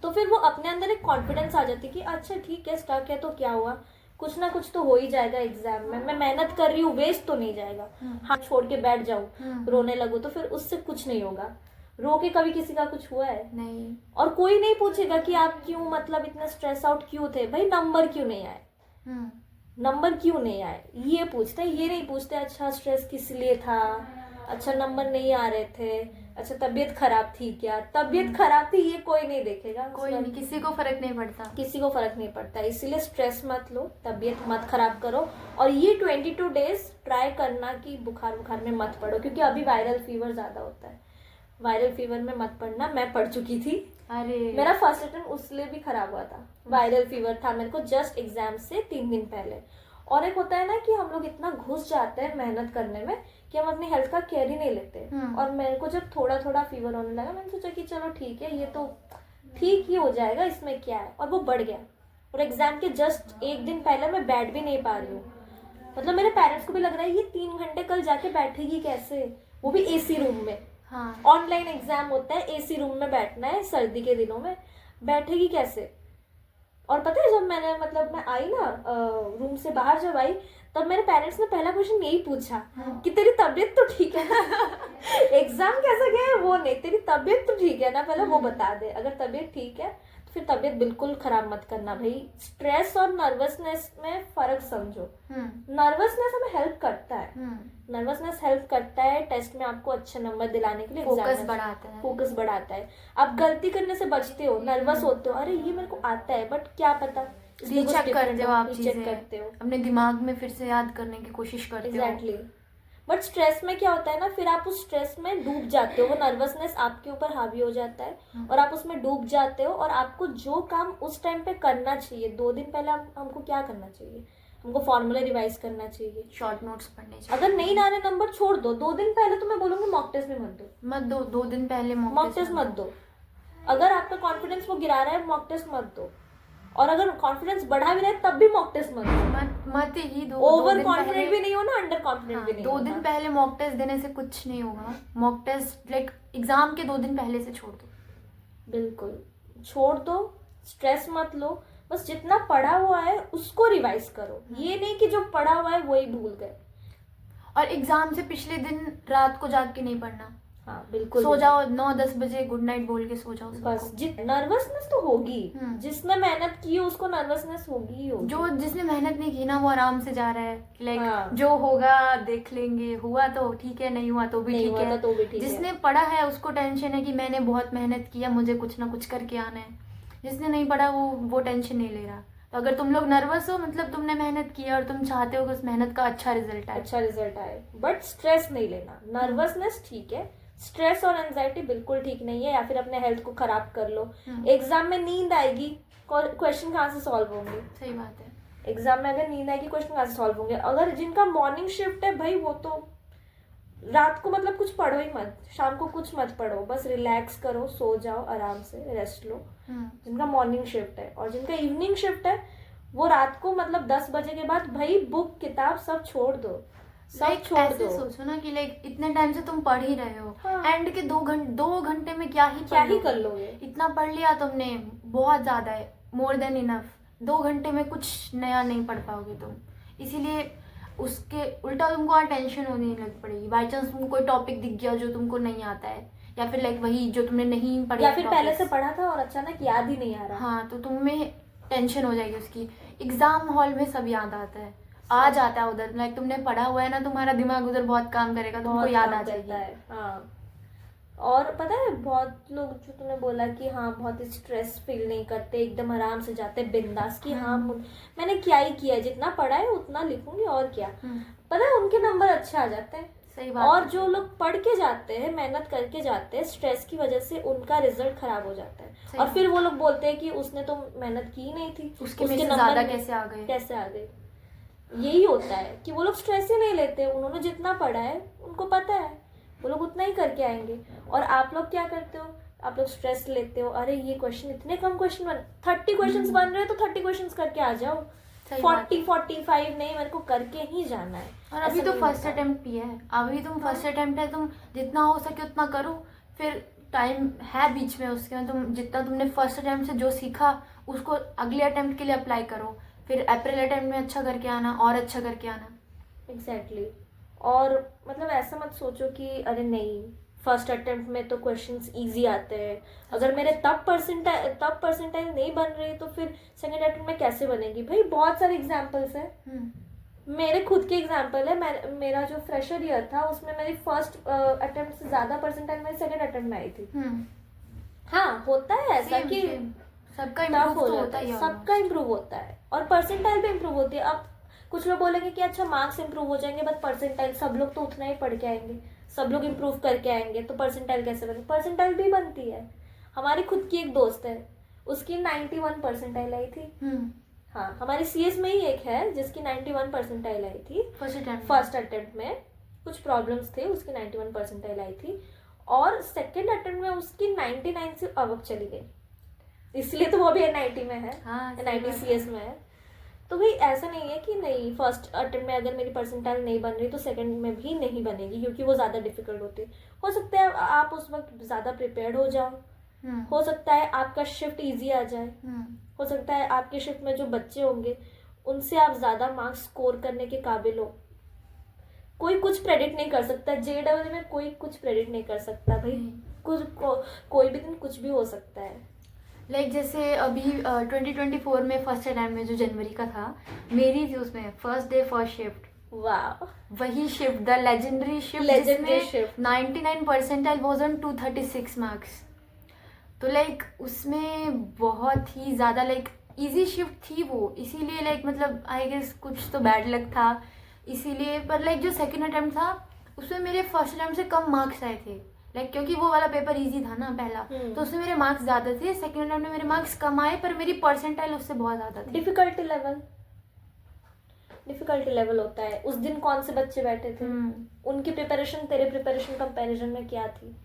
तो फिर वो अपने अंदर एक कॉन्फिडेंस आ जाती है कि अच्छा ठीक है, स्टक है तो क्या हुआ, कुछ ना कुछ तो हो ही जाएगा एग्जाम में, मैं मेहनत कर रही हूँ, वेस्ट तो नहीं जाएगा। हाथ छोड़ के बैठ जाऊँ, रोने लगो तो फिर उससे कुछ नहीं होगा। रो के कभी किसी का कुछ हुआ है? नहीं। और कोई नहीं पूछेगा कि आप क्यों मतलब इतना स्ट्रेस आउट क्यों थे, भाई नंबर क्यों नहीं आए, नंबर क्यों नहीं आए, ये पूछते हैं। ये नहीं पूछते अच्छा स्ट्रेस किस लिए था, अच्छा नंबर नहीं आ रहे थे, अच्छा तबीयत खराब थी क्या, तबीयत खराब थी ये कोई नहीं देखेगा, कोई नहीं, किसी को फर्क नहीं पड़ता, किसी को फर्क नहीं पड़ता। इसीलिए स्ट्रेस मत लो, तबीयत मत खराब करो, और ये 22 डेज ट्राई करना कि बुखार में मत पड़ो, क्योंकि अभी वायरल फीवर ज्यादा होता है। वायरल फीवर में मत पड़ना, मैं पढ़ चुकी थी। अरे मेरा फर्स्ट अटेम्प्ट उसलिए भी खराब हुआ था, वायरल फीवर था मेरे को जस्ट एग्जाम से 3 दिन पहले। और एक होता है ना कि हम लोग इतना घुस जाते हैं मेहनत करने में कि हम अपनी हेल्थ का केयर ही नहीं लेते। और मेरे को जब थोड़ा थोड़ा फीवर होने लगा, मैंने सोचा कि चलो ठीक है, ये तो ठीक ही हो जाएगा, इसमें क्या है, और वो बढ़ गया। और एग्जाम के जस्ट 1 दिन पहले मैं बैठ भी नहीं पा रही हूँ, मतलब मेरे पेरेंट्स को भी लग रहा है ये 3 घंटे कल जाके बैठेगी कैसे, वो भी एसी रूम में। हाँ, ऑनलाइन एग्जाम होता है, एसी रूम में बैठना है, सर्दी के दिनों में बैठेगी कैसे। और पता है जब मैं आई ना रूम से बाहर जब आई, तब मेरे पेरेंट्स ने पहला क्वेश्चन यही पूछा कि तेरी तबीयत तो ठीक है ना। एग्जाम कैसा गया है वो नहीं, तेरी तबीयत तो ठीक है ना, पहले वो बता दे। अगर तबीयत ठीक है तो फिर तबीयत बिल्कुल खराब मत करना भाई। स्ट्रेस और नर्वसनेस में फर्क समझो। नर्वसनेस हमें हेल्प करता है, नर्वसनेस हेल्प करता है टेस्ट में आपको अच्छे नंबर दिलाने के लिए, फोकस बढ़ाता है। आप गलती करने से बचते हो, नर्वस होते हो, अरे ये मेरे को आता है बट क्या पता, रीचेक करते हो, आप चेक करते हो, अपने दिमाग में फिर से याद करने की कोशिश करते हो। एग्जैक्टली। बट स्ट्रेस में क्या होता है ना, फिर आप उस स्ट्रेस में डूब जाते हो, वो नर्वसनेस आपके ऊपर हावी हो जाता है और आप उसमें डूब जाते हो। और आपको जो काम उस टाइम पे करना चाहिए, 2 दिन पहले हमको क्या करना चाहिए, हमको फॉर्मूला रिवाइज करना चाहिए, शॉर्ट नोट्स पढ़ने चाहिए। अगर नहीं आ रहे नंबर छोड़ दो, 2 दिन पहले तो मैं बोलूंगी मॉक टेस्ट भी मत दो 2 दिन पहले मॉक टेस्ट मत दो। अगर आपका कॉन्फिडेंस वो गिरा रहा है, मॉक टेस्ट मत दो। और अगर कॉन्फिडेंस बढ़ा भी रहा है तब भी मॉक टेस्ट मत दो। मत ही दो। ओवर कॉन्फिडेंट भी नहीं हो ना, अंडर कॉन्फिडेंट भी नहीं। 2 दिन पहले मॉक टेस्ट देने से कुछ नहीं होगा। मॉक टेस्ट लाइक एग्जाम के 2 दिन पहले से छोड़ दो, बिल्कुल छोड़ दो। स्ट्रेस मत लो, बस जितना पढ़ा हुआ है उसको रिवाइज करो। ये नहीं कि जो पढ़ा हुआ है वही भूल गए। और एग्जाम से पिछले दिन रात को जाग के नहीं पढ़ना। हाँ बिल्कुल, सो जाओ 9-10 बजे, गुड नाइट बोल के सो जाओ। बस नर्वसनेस तो होगी, जिसने मेहनत की है उसको नर्वसनेस होगी ही होगी। जो जिसने मेहनत नहीं की ना वो आराम से जा रहा है, लाइक हाँ। जो होगा देख लेंगे, हुआ तो ठीक है, नहीं हुआ तो भी ठीक है। तो भी ठीक है। जिसने पढ़ा है उसको टेंशन है कि मैंने बहुत मेहनत किया, मुझे कुछ ना कुछ करके आना है। जिसने नहीं पढ़ा वो टेंशन नहीं ले रहा। तो अगर तुम लोग नर्वस हो, मतलब तुमने मेहनत किया और तुम चाहते हो कि उस मेहनत का अच्छा रिजल्ट आए, बट स्ट्रेस नहीं लेना। नर्वसनेस ठीक है, स्ट्रेस और एंजाइटी बिल्कुल ठीक नहीं है, या फिर अपने हेल्थ को खराब कर लो। एग्जाम में नींद आएगी, क्वेश्चन कहाँ से सॉल्व होंगे? सही बात है। एग्जाम में अगर नींद आएगी, क्वेश्चन कहाँ से सॉल्व होंगे? अगर जिनका मॉर्निंग शिफ्ट है भाई, वो तो रात को मतलब कुछ पढ़ो ही मत, शाम को कुछ मत पढ़ो, बस रिलैक्स करो, सो जाओ, आराम से रेस्ट लो। जिनका मॉर्निंग शिफ्ट है, और जिनका इवनिंग शिफ्ट है वो रात को मतलब 10 बजे के बाद भाई बुक किताब सब छोड़ दो, सब छोड़ दो। सोचो ना कि लाइक इतने टाइम से तुम पढ़ ही रहे हो, एंड के 2 घंटे में क्या ही कर लोगे? इतना पढ़ लिया तुमने, बहुत ज्यादा है, मोर देन इनफ। 2 घंटे में कुछ नया नहीं पढ़ पाओगे तुम। इसीलिए उसके उल्टा तुमको और टेंशन होने लग पड़ेगी। बाई चांस तुमको कोई टॉपिक दिख गया जो तुमको नहीं आता है, या फिर लाइक वही जो तुमने नहीं पढ़ा, या फिर पहले से पढ़ा था और अचानक याद ही नहीं आ रहा। हाँ, तो तुम्हें टेंशन हो जाएगी उसकी। एग्जाम हॉल में सब याद आता है, आ जाता है उधर, लाइक तुमने पढ़ा हुआ है ना, तुम्हारा दिमाग उधर बहुत काम करेगा, तुमको याद आ जाएगा। हाँ। और पता है बहुत लोग जो तुमने बोला कि हाँ बहुत स्ट्रेस फील नहीं करते, एकदम आराम से जाते बिंदास कि हाँ मैंने क्या ही किया है, जितना पढ़ा है उतना लिखूंगी और क्या। पता है उनके नंबर अच्छे आ जाते हैं, सही बात और है। जो लोग पढ़ के जाते हैं, मेहनत करके जाते हैं, स्ट्रेस की वजह से उनका रिजल्ट खराब हो जाता है सही और बात। फिर वो लोग बोलते हैं कि उसने तो मेहनत की ही नहीं थी, उसके में से नंबर ज्यादा कैसे आ गए। कैसे आ गए। यही होता है कि वो लोग स्ट्रेस ही नहीं लेते, उन्होंने जितना पढ़ा है उनको पता है, वो लोग उतना ही करके आएंगे। और आप लोग क्या करते हो, आप लोग स्ट्रेस लेते हो, अरे ये क्वेश्चन इतने कम क्वेश्चन 30 क्वेश्चन बन रहे हैं तो 30 क्वेश्चन करके आ जाओ, 40-45 नहीं, मेरे को करके ही जाना है। और अभी ऐसा तो नहीं फर्स्ट होता। अटेम्प्ट भी है, अभी तुम फर्स्ट अटेम्प्ट है, तुम जितना हो सके उतना करो, फिर टाइम है बीच में, उसके में तुम जितना तुमने फर्स्ट अटेम्प्ट से जो सीखा उसको अगले अटेम्प्ट के लिए अप्लाई करो, फिर अप्रैल अटेम्प्ट में अच्छा करके आना और अच्छा करके आना। एग्जैक्टली और मतलब ऐसा मत सोचो कि अरे नहीं फर्स्ट अटेम्प्ट में तो क्वेश्चंस इजी आते हैं, अगर मेरे तब परसेंटाइल नहीं बन रही तो फिर सेकंड अटेम्प्ट में कैसे बनेगी। भाई बहुत सारे एग्जांपल्स हैं, मेरे खुद के एग्जांपल है। मेरा जो फ्रेशर ईयर था उसमें मेरी फर्स्ट अटेम्प्ट से ज़्यादा परसेंटाइल मेरी सेकंड अटेम्प्ट में आई थी। हाँ होता है ऐसा कि सबका टफ इम्प्रूव हो तो जाता होता ही है, है, सबका इम्प्रूव होता है और परसेंटाइल भी इम्प्रूव होती है। अब कुछ लोग बोलेंगे कि अच्छा मार्क्स इम्प्रूव हो जाएंगे बट परसेंटाइल, सब लोग तो उतना ही पढ़ के आएंगे, सब लोग इम्प्रूव करके आएंगे तो परसेंटाइल कैसे बनेगी। परसेंटाइल भी बनती है। हमारी खुद की एक दोस्त है, उसकी 91 परसेंटाइल आई थी। हाँ हमारी सीएस में ही एक है जिसकी 91 परसेंटाइल आई थी फर्स्ट अटेम्प्ट में, कुछ प्रॉब्लम्स थे, उसकी 91 परसेंटाइल आई थी और सेकेंड अटेम्प्ट में उसकी 99 से अब चली गई, इसलिए तो वो भी NIT में है, NIT CS में है। तो भाई ऐसा नहीं है कि नहीं फर्स्ट अटेम्प्ट में अगर मेरी परसेंटाइल नहीं बन रही तो सेकंड में भी नहीं बनेगी, क्योंकि वो ज़्यादा डिफिकल्ट होती है। हो सकता है आप उस वक्त ज़्यादा प्रिपेयर्ड हो जाओ, हो सकता है आपका शिफ्ट इजी आ जाए, हो सकता है आपके शिफ्ट में जो बच्चे होंगे उनसे आप ज़्यादा मार्क्स स्कोर करने के काबिल हो। कोई कुछ प्रेडिक्ट नहीं कर सकता, JEE में कोई कुछ प्रेडिक्ट नहीं कर सकता भाई, कोई भी दिन कुछ भी हो सकता है। लाइक जैसे अभी 2024 में फर्स्ट अटेम्प्ट में जो जनवरी का था, मेरी थी उसमें फर्स्ट डे फर्स्ट शिफ्ट। वाह, वही shift, the legendary shift 99 percentile was on 236 marks. तो लाइक उसमें बहुत ही ज़्यादा लाइक इजी शिफ्ट थी वो, इसीलिए लाइक मतलब आई गेस कुछ तो बैड लक था इसीलिए। पर लाइक जो सेकंड अटेम्प्ट था उसमें मेरे फर्स्ट अटेम्प्ट से कम मार्क्स आए थे, लाइक क्योंकि वो वाला पेपर इजी था ना पहला, तो उसमें मेरे मार्क्स ज़्यादा थे। सेकंड अटेम्प्ट में मेरे मार्क्स कम आए पर मेरी परसेंटाइल उससे बहुत ज़्यादा थी। डिफिकल्टी लेवल होता है। उस दिन कौन से बच्चे बैठे थे, उनकी प्रिपरेशन तेरे प्रिपरेशन कंपैरिजन में क्या थी,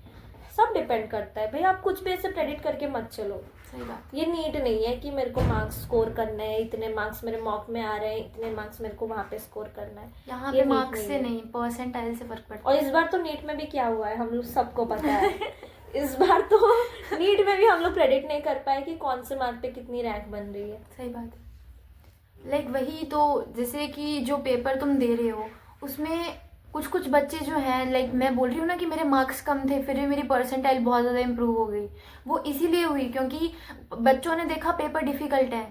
सब डिपेंड करता है भाई। आप कुछ भी ऐसे प्रेडिक्ट करके मत चलो। सही बात। ये नीड नहीं है कि मेरे को मार्क्स स्कोर करने हैं, इतने मार्क्स मेरे मॉक में आ रहे हैं, इतने मार्क्स मेरे को वहाँ पे स्कोर करना है। यहाँ पे मार्क्स से नहीं, परसेंटाइल से फर्क पड़ता है। और इस बार तो नीट में भी क्या हुआ है हम लोग सबको पता है। इस बार तो नीट में भी हम लोग प्रेडिक्ट नहीं कर पाए कि कौन से मार्क पे कितनी रैंक बन रही है। सही बात है। लाइक वही तो, जैसे कि जो पेपर तुम दे रहे हो उसमें कुछ बच्चे जो हैं, लाइक मैं बोल रही हूँ ना कि मेरे मार्क्स कम थे फिर भी मेरी परसेंटाइल बहुत ज़्यादा इम्प्रूव हो गई। वो इसीलिए हुई क्योंकि बच्चों ने देखा पेपर डिफ़िकल्ट है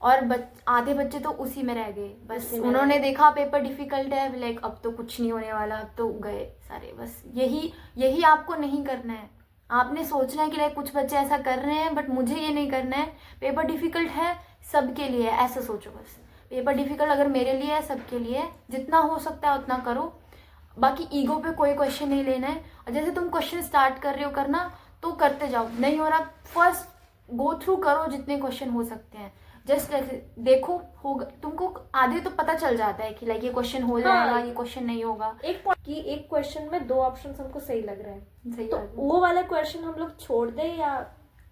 और आधे बच्चे तो उसी में रह गए, बस उन्होंने देखा पेपर डिफ़िकल्ट है, लाइक अब तो कुछ नहीं होने वाला, अब तो गए सारे। बस यही आपको नहीं करना है। आपने सोचना है कि लाइक कुछ बच्चे ऐसा कर रहे हैं बट मुझे ये नहीं करना है। पेपर डिफ़िकल्ट है सबके लिए, ऐसा सोचो बस। पेपर डिफ़िकल्ट अगर मेरे लिए है, सबके लिए, जितना हो सकता है उतना करो। बाकी ईगो पे कोई क्वेश्चन नहीं लेना है। और जैसे तुम क्वेश्चन स्टार्ट कर रहे हो करना तो करते जाओ, नहीं हो रहा फर्स्ट गो थ्रू करो जितने क्वेश्चन हो सकते हैं। जस्ट देखो होगा, तुमको आधे तो पता चल जाता है कि लाइक ये क्वेश्चन हो जाएगा, ये क्वेश्चन नहीं होगा। एक क्वेश्चन में 2 ऑप्शन हमको सही लग रहा है, सही तो वो वाला क्वेश्चन हम लोग छोड़ दें या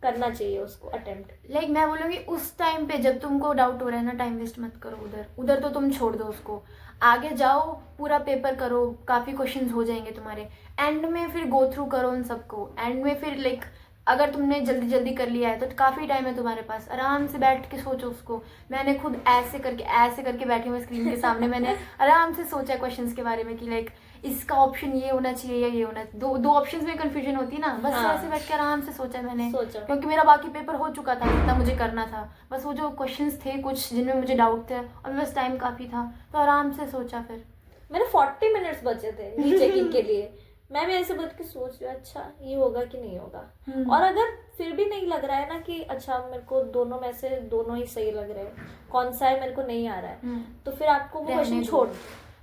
करना चाहिए उसको अटेम्प्ट। लाइक मैं बोलूँगी उस टाइम पे जब तुमको डाउट हो रहा है ना, टाइम वेस्ट मत करो उधर तो तुम छोड़ दो उसको, आगे जाओ पूरा पेपर करो, काफ़ी क्वेश्चंस हो जाएंगे तुम्हारे। एंड में फिर गो थ्रू करो उन सबको। एंड में फिर लाइक अगर तुमने जल्दी कर लिया है तो काफ़ी टाइम है तुम्हारे पास, आराम से बैठ के सोचो उसको। मैंने खुद ऐसे करके बैठी हूँ स्क्रीन के सामने, मैंने आराम से सोचा क्वेश्चंस के बारे में कि लाइक इसका ऑप्शन ये होना चाहिए या ये होना, दो ऑप्शंस में कंफ्यूजन होती है ना, बस ऐसे बैठ के आराम से सोचा मैंने, क्योंकि मेरा बाकी पेपर हो चुका था जितना मुझे करना था। बस वो जो क्वेश्चंस थे कुछ जिनमें मुझे डाउट थे और बस टाइम काफ़ी था तो आराम से सोचा। फिर मेरे 40 मिनट्स बचे थे रीचेकिंग के लिए। मैं भी ऐसे बैठ के सोच रही हूँ अच्छा ये होगा कि नहीं होगा। और अगर फिर भी नहीं लग रहा है ना कि अच्छा मेरे को दोनों में से दोनों ही सही लग रहे हैं, कौन सा है मेरे को नहीं आ रहा है, तो फिर आपको वो क्वेश्चन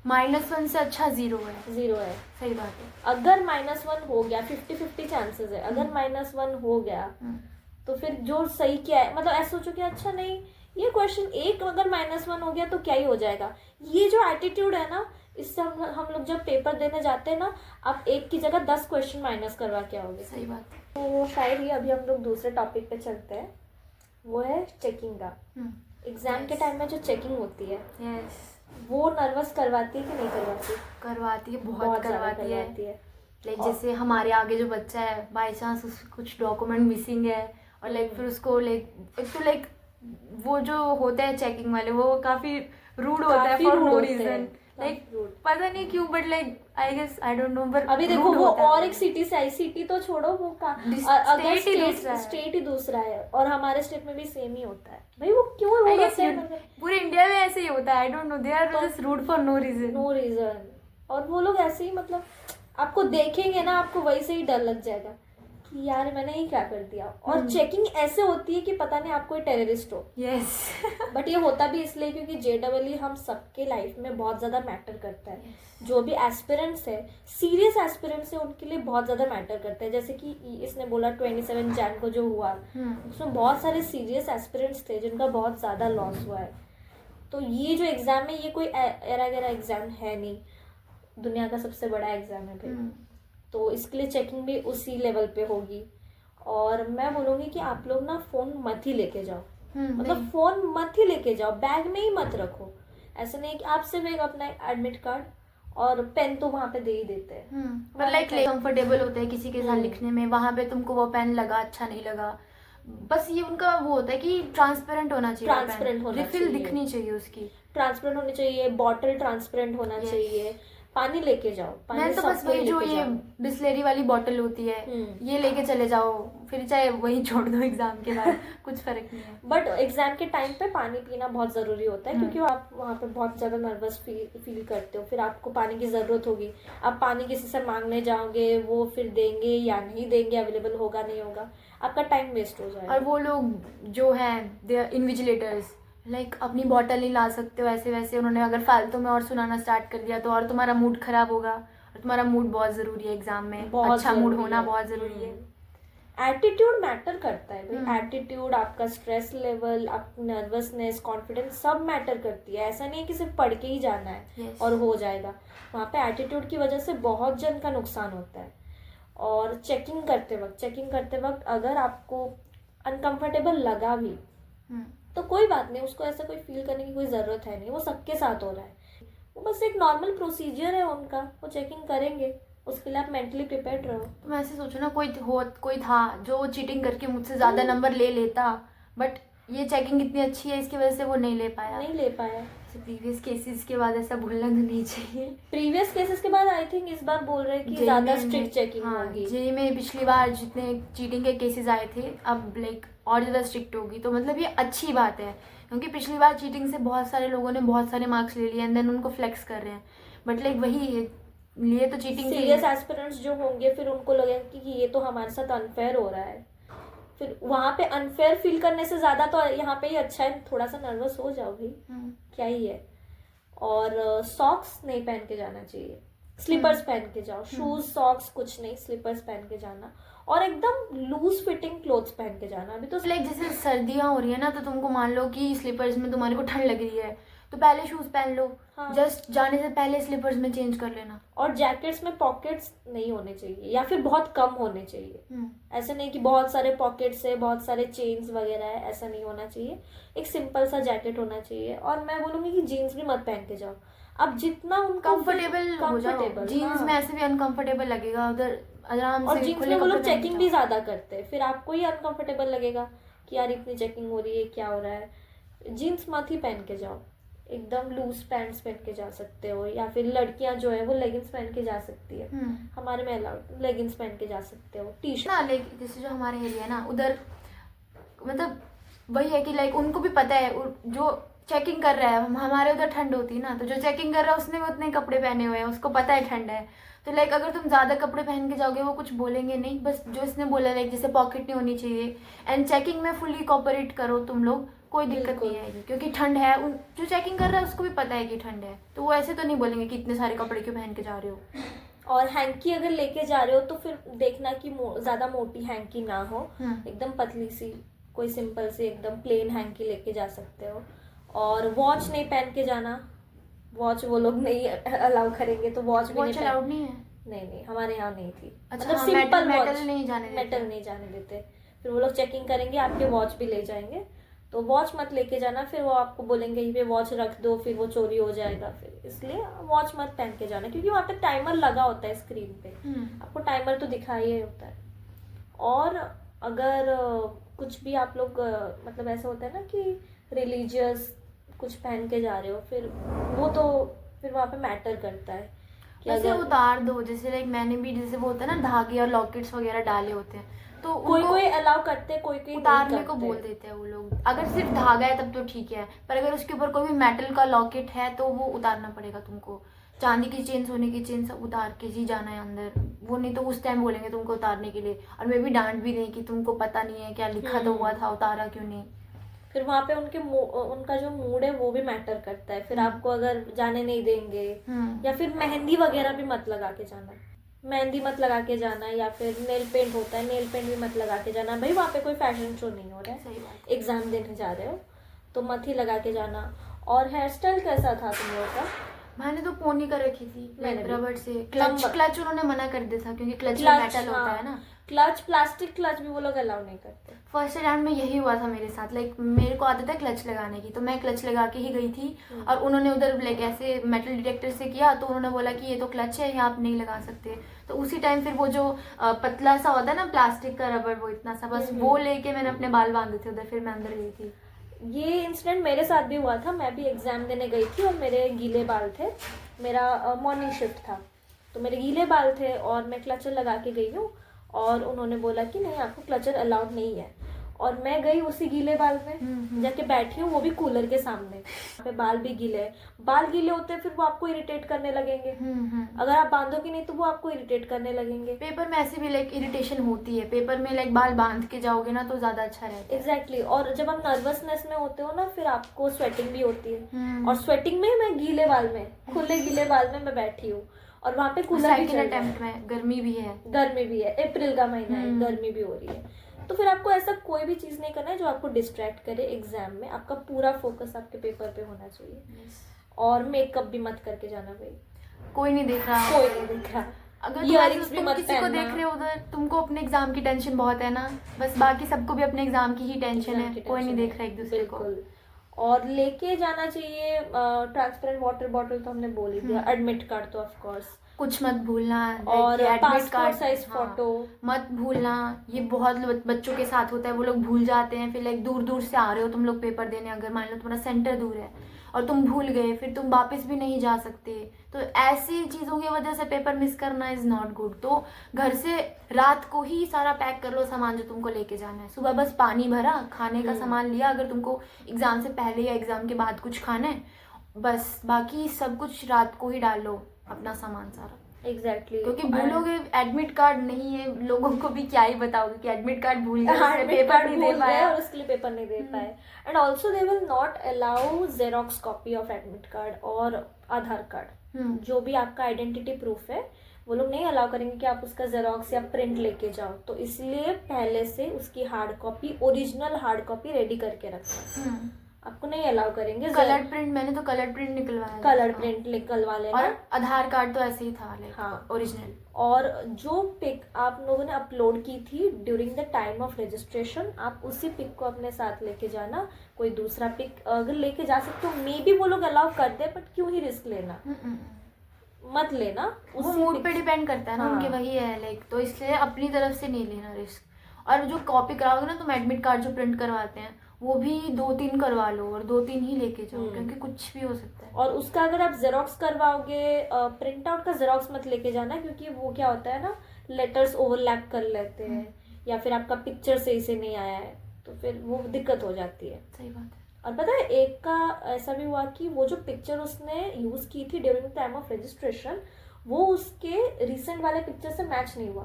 -1 से अच्छा 0 है। 0 है। सही बात है। अगर -1 हो गया, 50-50 चांसेस है, अगर -1 हो गया तो फिर जो सही क्या है, मतलब ऐसा सोचो कि अच्छा नहीं, ये क्वेश्चन एक अगर -1 हो गया तो क्या ही हो जाएगा। ये जो एटीट्यूड है ना, इससे हम लोग जब पेपर देने जाते हैं ना, आप एक की जगह 10 क्वेश्चन माइनस करवा के आओगे। सही बात है। तो शायद ही अभी हम लोग दूसरे टॉपिक पे चलते हैं, वो है चेकिंग का। एग्जाम के Yes. टाइम में जो चेकिंग होती है, यस, वो नर्वस करवाती है कि नहीं करवाती? करवाती है, बहुत बहुत ज़्यादा करवाती है। करवाती है। लाइक जैसे हमारे आगे जो बच्चा है, बाई चांस कुछ डॉक्यूमेंट मिसिंग है, और लाइक फिर उसको लाइक वो जो होते हैं चेकिंग वाले, वो काफी रूड होता है काफी फॉर rude नो होते रीजन। हैं, लाइक काफी rude। पता नहीं क्यों, but like I guess I don't know, but अभी देखो वो और एक सिटी से आई, सिटी तो छोड़ो, वो का अगर State ही दूसरा है। स्टेट ही दूसरा है, और हमारे स्टेट में भी सेम ही होता है भाई। वो क्यों रूड आई गेस होते हैं, मतलब पूरे इंडिया में ऐसे ही होता है। I don't know, they are just rude for no reason. No reason. और वो लोग ऐसे ही, मतलब आपको देखेंगे ना, आपको वही से ही डर लग जाएगा कि यार मैंने ही क्या कर दिया। और चेकिंग ऐसे होती है कि पता नहीं आप कोई टेररिस्ट हो। यस। बट ये होता भी इसलिए क्योंकि JEE हम सबके लाइफ में बहुत ज़्यादा मैटर करता है। जो भी एस्पिरेंट्स है, सीरियस एस्पिरेंट्स है, उनके लिए बहुत ज़्यादा मैटर करता है। जैसे कि इसने बोला 27 जैन को जो हुआ, उसमें बहुत सारे सीरियस एस्पिरेंट्स थे जिनका बहुत ज़्यादा लॉस हुआ है। तो ये जो एग्ज़ाम है, ये कोई एरा गैरा एग्ज़ाम है नहीं, दुनिया का सबसे बड़ा एग्ज़ाम है भाई। तो इसके लिए चेकिंग भी उसी लेवल पे होगी। और मैं बोलूँगी कि आप लोग ना फ़ोन मत ही लेके जाओ, मतलब फ़ोन मत ही लेके जाओ, बैग में ही मत रखो। ऐसा नहीं कि आप सिर्फ एक अपना एडमिट कार्ड और पेन तो वहाँ पे दे ही देते हैं। पर लाइक कंफर्टेबल होता है किसी के साथ लिखने में, वहाँ पे तुमको वो पेन लगा, अच्छा नहीं लगा, बस ये उनका वो होता है कि ट्रांसपेरेंट होना चाहिए, ट्रांसपेरेंट होना रिफिल चाहिए, दिखनी चाहिए उसकी, ट्रांसपेरेंट होनी चाहिए, बॉटल ट्रांसपेरेंट होना चाहिए। पानी लेके जाओ, पानी मैं तो बस सबको वही जो लेके ये जाओ। बिस्लेरी वाली बॉटल होती है, ये लेके चले जाओ, फिर चाहे वही छोड़ दो एग्जाम के बाद, कुछ फर्क नहीं है। बट एग्जाम के टाइम पे पानी पीना बहुत ज़रूरी होता है, क्योंकि आप वहाँ पे बहुत ज़्यादा नर्वस फील करते हो, फिर आपको पानी की ज़रूरत होगी। आप पानी किसी से मांगने जाओगे, वो फिर देंगे या नहीं देंगे, अवेलेबल होगा नहीं होगा, आपका टाइम वेस्ट हो जाएगा। और वो लोग जो हैं, दे आर इन्विजिलेटर्स, लाइक अपनी बॉटल नहीं ला सकते हो, ऐसे वैसे उन्होंने अगर फालतू में और सुनाना स्टार्ट कर दिया तो और तुम्हारा मूड खराब होगा। और तुम्हारा मूड बहुत ज़रूरी है एग्जाम में, अच्छा मूड होना बहुत ज़रूरी है। एटीट्यूड मैटर करता है भाई, एटीट्यूड, आपका स्ट्रेस लेवल, आपकी नर्वसनेस, कॉन्फिडेंस, सब मैटर करती है। ऐसा नहीं है कि सिर्फ पढ़ के ही जाना है और हो जाएगा। वहाँ पे एटीट्यूड की वजह से बहुत जन का नुकसान होता है। और चेकिंग करते वक्त अगर आपको अनकंफर्टेबल लगा भी तो कोई बात नहीं, उसको ऐसा कोई फील करने की कोई ज़रूरत है नहीं, वो सबके साथ हो रहा है, वो बस एक नॉर्मल प्रोसीजर है उनका, वो चेकिंग करेंगे, उसके लिए आप मेंटली प्रिपेयर्ड रहो। तो मैं ऐसे सोचो ना, कोई था जो चीटिंग करके मुझसे ज़्यादा नंबर ले लेता, बट ये चेकिंग इतनी अच्छी है इसकी वजह से वो नहीं ले पाया। प्रीवियस केसेस के बाद ऐसा भूलना तो नहीं चाहिए। प्रीवियस केसेस के बाद आई थिंक इस बार बोल रहे हैं कि ज़्यादा स्ट्रिक्ट चेकिंग होगी। जेईई में पिछली बार जितने चीटिंग के केसेस आए थे, अब लाइक और ज़्यादा स्ट्रिक्ट होगी, तो मतलब ये अच्छी बात है, क्योंकि पिछली बार चीटिंग से बहुत सारे लोगों ने बहुत सारे मार्क्स ले लिए एंड देन उनको फ्लेक्स कर रहे हैं। बट लाइक वही लिए तो चीटिंग सीरियस एस्पिरेंट्स जो होंगे, फिर उनको लगेगा कि ये तो हमारे साथ अनफेयर हो रहा है, फिर वहाँ पे अनफेयर फील करने से ज़्यादा तो यहाँ पे ही अच्छा है, थोड़ा सा नर्वस हो जाओ भाई, क्या ही है। और सॉक्स नहीं पहन के जाना चाहिए, स्लीपर्स पहन के जाओ, शूज सॉक्स कुछ नहीं, स्लीपर्स पहन के जाना, और एकदम लूज फिटिंग क्लोथ्स पहन के जाना। अभी तो लाइक जैसे सर्दियाँ हो रही है ना, तो तुमको मान लो कि स्लीपर्स में तुम्हारे को ठंड लग रही है, तो पहले शूज पहन लो, जस्ट जाने से पहले स्लीपर्स में चेंज कर लेना। और जैकेट्स में पॉकेट्स नहीं होने चाहिए, या फिर बहुत कम होने चाहिए। ऐसे नहीं कि बहुत सारे पॉकेट्स है, बहुत सारे चेन्स वगैरह है, ऐसा नहीं होना चाहिए। एक सिंपल सा जैकेट होना चाहिए। और मैं बोलूँगी कि जीन्स भी मत पहन के जाओ, अब जितना कंफर्टेबल हो जाओ। जीन्स में ऐसे भी अनकंफर्टेबल लगेगा, उधर आराम से। और जीन्स में वो लोग चेकिंग भी ज़्यादा करते हैं, फिर आपको ही अनकंफर्टेबल लगेगा कि यार इतनी चेकिंग हो रही है, क्या हो रहा है। जीन्स मत ही पहन के जाओ, एकदम लूज पैंट्स पहन के जा सकते हो, या फिर लड़कियां जो है वो लेगिंग्स पहन के जा सकती है। हमारे में अलाउड लेगिंग्स पहन के जा सकते हो, टी शर्ट ना। लाइक जैसे जो हमारे एरिया है ना, उधर मतलब वही है कि लाइक उनको भी पता है, जो चेकिंग कर रहा है, हमारे उधर ठंड होती है ना, तो जो चेकिंग कर रहा है उसने भी उतने कपड़े पहने हुए हैं, उसको पता है ठंड है, तो लाइक अगर तुम ज्यादा कपड़े पहन के जाओगे वो कुछ बोलेंगे नहीं, बस जो इसने बोला लाइक जैसे पॉकेट नहीं होनी चाहिए, एंड चेकिंग में फुली कोऑपरेट करो तुम लोग, कोई दिक्कत बिल्कुल। नहीं आएगी, क्योंकि ठंड है, जो चेकिंग कर रहा है उसको भी पता है कि ठंड है, तो वो ऐसे तो नहीं बोलेंगे कि इतने सारे कपड़े क्यों पहन के जा रहे हो। और हैंकी अगर लेके जा रहे हो तो फिर देखना कि ज्यादा मोटी हैंकी ना हो, एकदम पतली सी, कोई सिंपल सी एकदम प्लेन हैंकी लेके जा सकते हो। और वॉच नहीं पहन के जाना, वॉच वो लोग नहीं अलाउ करेंगे, तो वॉच भी वॉच नहीं अलाउड नहीं है? नहीं, हमारे यहाँ नहीं थी। अच्छा, मतलब हाँ, सिंपल मेटल वॉच, नहीं जाने देते। मेटल नहीं जाने देते। फिर वो लोग चेकिंग करेंगे, आपके वॉच भी ले जाएंगे, तो वॉच मत लेके जाना, फिर वो आपको बोलेंगे ये वॉच रख दो, फिर वो चोरी हो जाएगा, फिर इसलिए वॉच मत पहन के जाना, क्योंकि वहाँ पे टाइमर लगा होता है स्क्रीन पे, आपको टाइमर तो दिखाई ही होता है। और अगर कुछ भी आप लोग मतलब ऐसा होता है ना कि रिलीजियस कुछ पहन के जा रहे हो, फिर वो तो फिर वहाँ पे मैटर करता है कि वैसे अगर उतार दो, जैसे लाइक मैंने भी, जैसे वो होता है ना धागे और लॉकेट्स वगैरह डाले होते हैं, तो कोई उनको कोई अलाउ करते हैं, कोई कोई उतारने नहीं को करते। बोल देते हैं वो लोग। अगर सिर्फ धागा है तब तो ठीक है, पर अगर उसके ऊपर कोई भी मेटल का लॉकेट है तो वो उतारना पड़ेगा तुमको। चांदी की चेन, सोने की चेन सब उतार के ही जाना है अंदर, वो नहीं तो उस टाइम बोलेंगे तुमको उतारने के लिए, और मे भी डांट भी दें कि तुमको पता नहीं है क्या लिखा तो हुआ था, उतारा क्यों नहीं। फिर वहाँ पे उनका जो मूड है वो भी मैटर करता है, फिर आपको अगर जाने नहीं देंगे, या फिर मेहंदी वगैरह भी मत लगा के जाना, मेहंदी मत लगा के जाना, या फिर नेल पेंट होता है, नेल पेंट भी मत लगा के जाना। भाई वहाँ पे कोई फैशन शो नहीं हो रहा है, सही बात। एग्जाम देने जा रहे हो, तो मत ही लगा के जाना। और हेयर स्टाइल कैसा था तुम लोगों का? मैंने तो पोनी कर रखी थी, मैंने भी। रबड़ से। क्लच लंबा। क्लच उन्होंने मना कर दिया था, क्योंकि क्लच में क्लच, मेटल होता है ना। क्लच, प्लास्टिक क्लच भी वो लोग अलाउ नहीं करते। फर्स्ट राउंड में यही हुआ था मेरे साथ, लाइक मेरे को आदत है क्लच लगाने की, तो मैं क्लच लगा के ही गई थी, और उन्होंने उधर लाइक ऐसे मेटल डिटेक्टर से किया, तो उन्होंने बोला कि ये तो क्लच है, ये आप नहीं लगा सकते। तो उसी टाइम फिर वो जो पतला सा होता है ना प्लास्टिक का रबड़, वो इतना सा, बस वो लेके मैंने अपने बाल बांधे थे उधर, फिर मैं अंदर गई थी। ये इंसिडेंट मेरे साथ भी हुआ था, मैं भी एग्जाम देने गई थी और मेरे गीले बाल थे, मेरा मॉर्निंग शिफ्ट था, तो मेरे गीले बाल थे और मैं क्लचर लगा के गई हूँ, और उन्होंने बोला कि नहीं आपको क्लचर अलाउड नहीं है, और मैं गई उसी गीले बाल में जाके बैठी हूँ, वो भी कूलर के सामने, पे बाल भी गीले हैं। बाल गीले होते हैं फिर वो आपको इरिटेट करने लगेंगे, अगर आप बांधोगे नहीं तो वो आपको इरिटेट करने लगेंगे। पेपर में ऐसे भी लाइक इरिटेशन होती है, पेपर में लाइक बाल बांध के जाओगे ना तो ज्यादा अच्छा रहता है। एग्जैक्टली और जब आप नर्वसनेस में होते हो ना, फिर आपको स्वेटिंग भी होती है, और स्वेटिंग में मैं गीले बाल में, खुले गीले बाल में मैं बैठी हूँ, और वहाँ पे कूलर भी चल रहा है, अटेम्प्ट में गर्मी भी है, गर्मी भी है, अप्रैल का महीना है, गर्मी भी हो रही है, तो फिर आपको ऐसा कोई भी चीज़ नहीं करना है जो आपको डिस्ट्रैक्ट करे एग्जाम में, आपका पूरा फोकस आपके पेपर पे होना चाहिए। और मेकअप भी मत करके जाना भाई, कोई नहीं देख रहा, कोई नहीं देख रहा। अगर Earrings भी तुम मत किसी को पहनना। देख रहे हो उधर, तुमको अपने एग्जाम की टेंशन बहुत है ना, बस बाकी सबको भी अपने एग्जाम की ही टेंशन एग्जाम है, की कोई नहीं टेंशन देख रहा एक दूसरे को। बिल्कुल। और लेके जाना चाहिए ट्रांसपेरेंट वाटर बॉटल, तो हमने बोल ही दिया, एडमिट कार्ड तो ऑफ कोर्स, कुछ मत भूलना, और admit passport card size photo मत भूलना। ये बहुत बच्चों के साथ होता है, वो लोग भूल जाते हैं, फिर लाइक दूर दूर से आ रहे हो तुम लोग पेपर देने, अगर मान लो तुम्हारा सेंटर दूर है और तुम भूल गए, फिर तुम वापस भी नहीं जा सकते, तो ऐसी चीज़ों की वजह से पेपर मिस करना इज़ नॉट गुड। तो घर से रात को ही सारा पैक कर लो सामान जो तुमको लेके जाना है, सुबह बस पानी भरा, खाने का सामान लिया, अगर तुमको एग्ज़ाम से पहले या एग्ज़ाम के बाद कुछ खाना है, बस बाकी सब कुछ रात को ही डाल लो अपना सामान सारा। एग्जैक्टली क्योंकि भूलोगे, एडमिट कार्ड नहीं है, लोगों को भी क्या ही बताओगे कि एडमिट कार्ड भूल गए, एडमिट पेपर कार्ड नहीं भूल दे गए पाया। और उसके लिए पेपर नहीं दे पाए। And also they will not allow xerox copy of admit card और आधार कार्ड, जो भी आपका आइडेंटिटी प्रूफ है, वो लोग नहीं अलाउ करेंगे कि आप उसका जेरोक्स या प्रिंट लेके जाओ, तो इसलिए पहले से उसकी hard copy, original hard copy ready करके रखना, आपको नहीं अलाउ करेंगे। कलर प्रिंट, मैंने तो कलर प्रिंट निकलवाया, कलर प्रिंट निकलवा लेना, और आधार कार्ड तो ऐसे ही था लाइक हाँ ओरिजिनल। और जो पिक आप लोगों ने अपलोड की थी during the time of registration, आप उसी पिक को अपने साथ लेके जाना, कोई दूसरा पिक अगर लेके जा सकते हो, मे बी वो लोग अलाउ कर दे, बट क्यों ही रिस्क लेना, मत लेना। वो मूड पे डिपेंड करता है ना, उनके वही है लाइक, तो इसलिए अपनी तरफ से नहीं लेना रिस्क। और जो कॉपी कराओगे ना तुम, एडमिट कार्ड जो प्रिंट करवाते हैं, वो भी 2-3 करवा लो, और 2-3 ही लेके जाओ, क्योंकि कुछ भी हो सकता है। और उसका अगर आप जेरोक्स करवाओगे, प्रिंट आउट का जेरोक्स मत लेके जाना, क्योंकि वो क्या होता है ना, लेटर्स ओवरलैप कर लेते हैं, या फिर आपका पिक्चर सही से नहीं आया है, तो फिर वो दिक्कत हो जाती है। सही बात है। और पता है एक का ऐसा भी हुआ कि वो जो पिक्चर उसने यूज़ की थी during the time of registration, वो उसके रिसेंट वाले पिक्चर से मैच नहीं हुआ।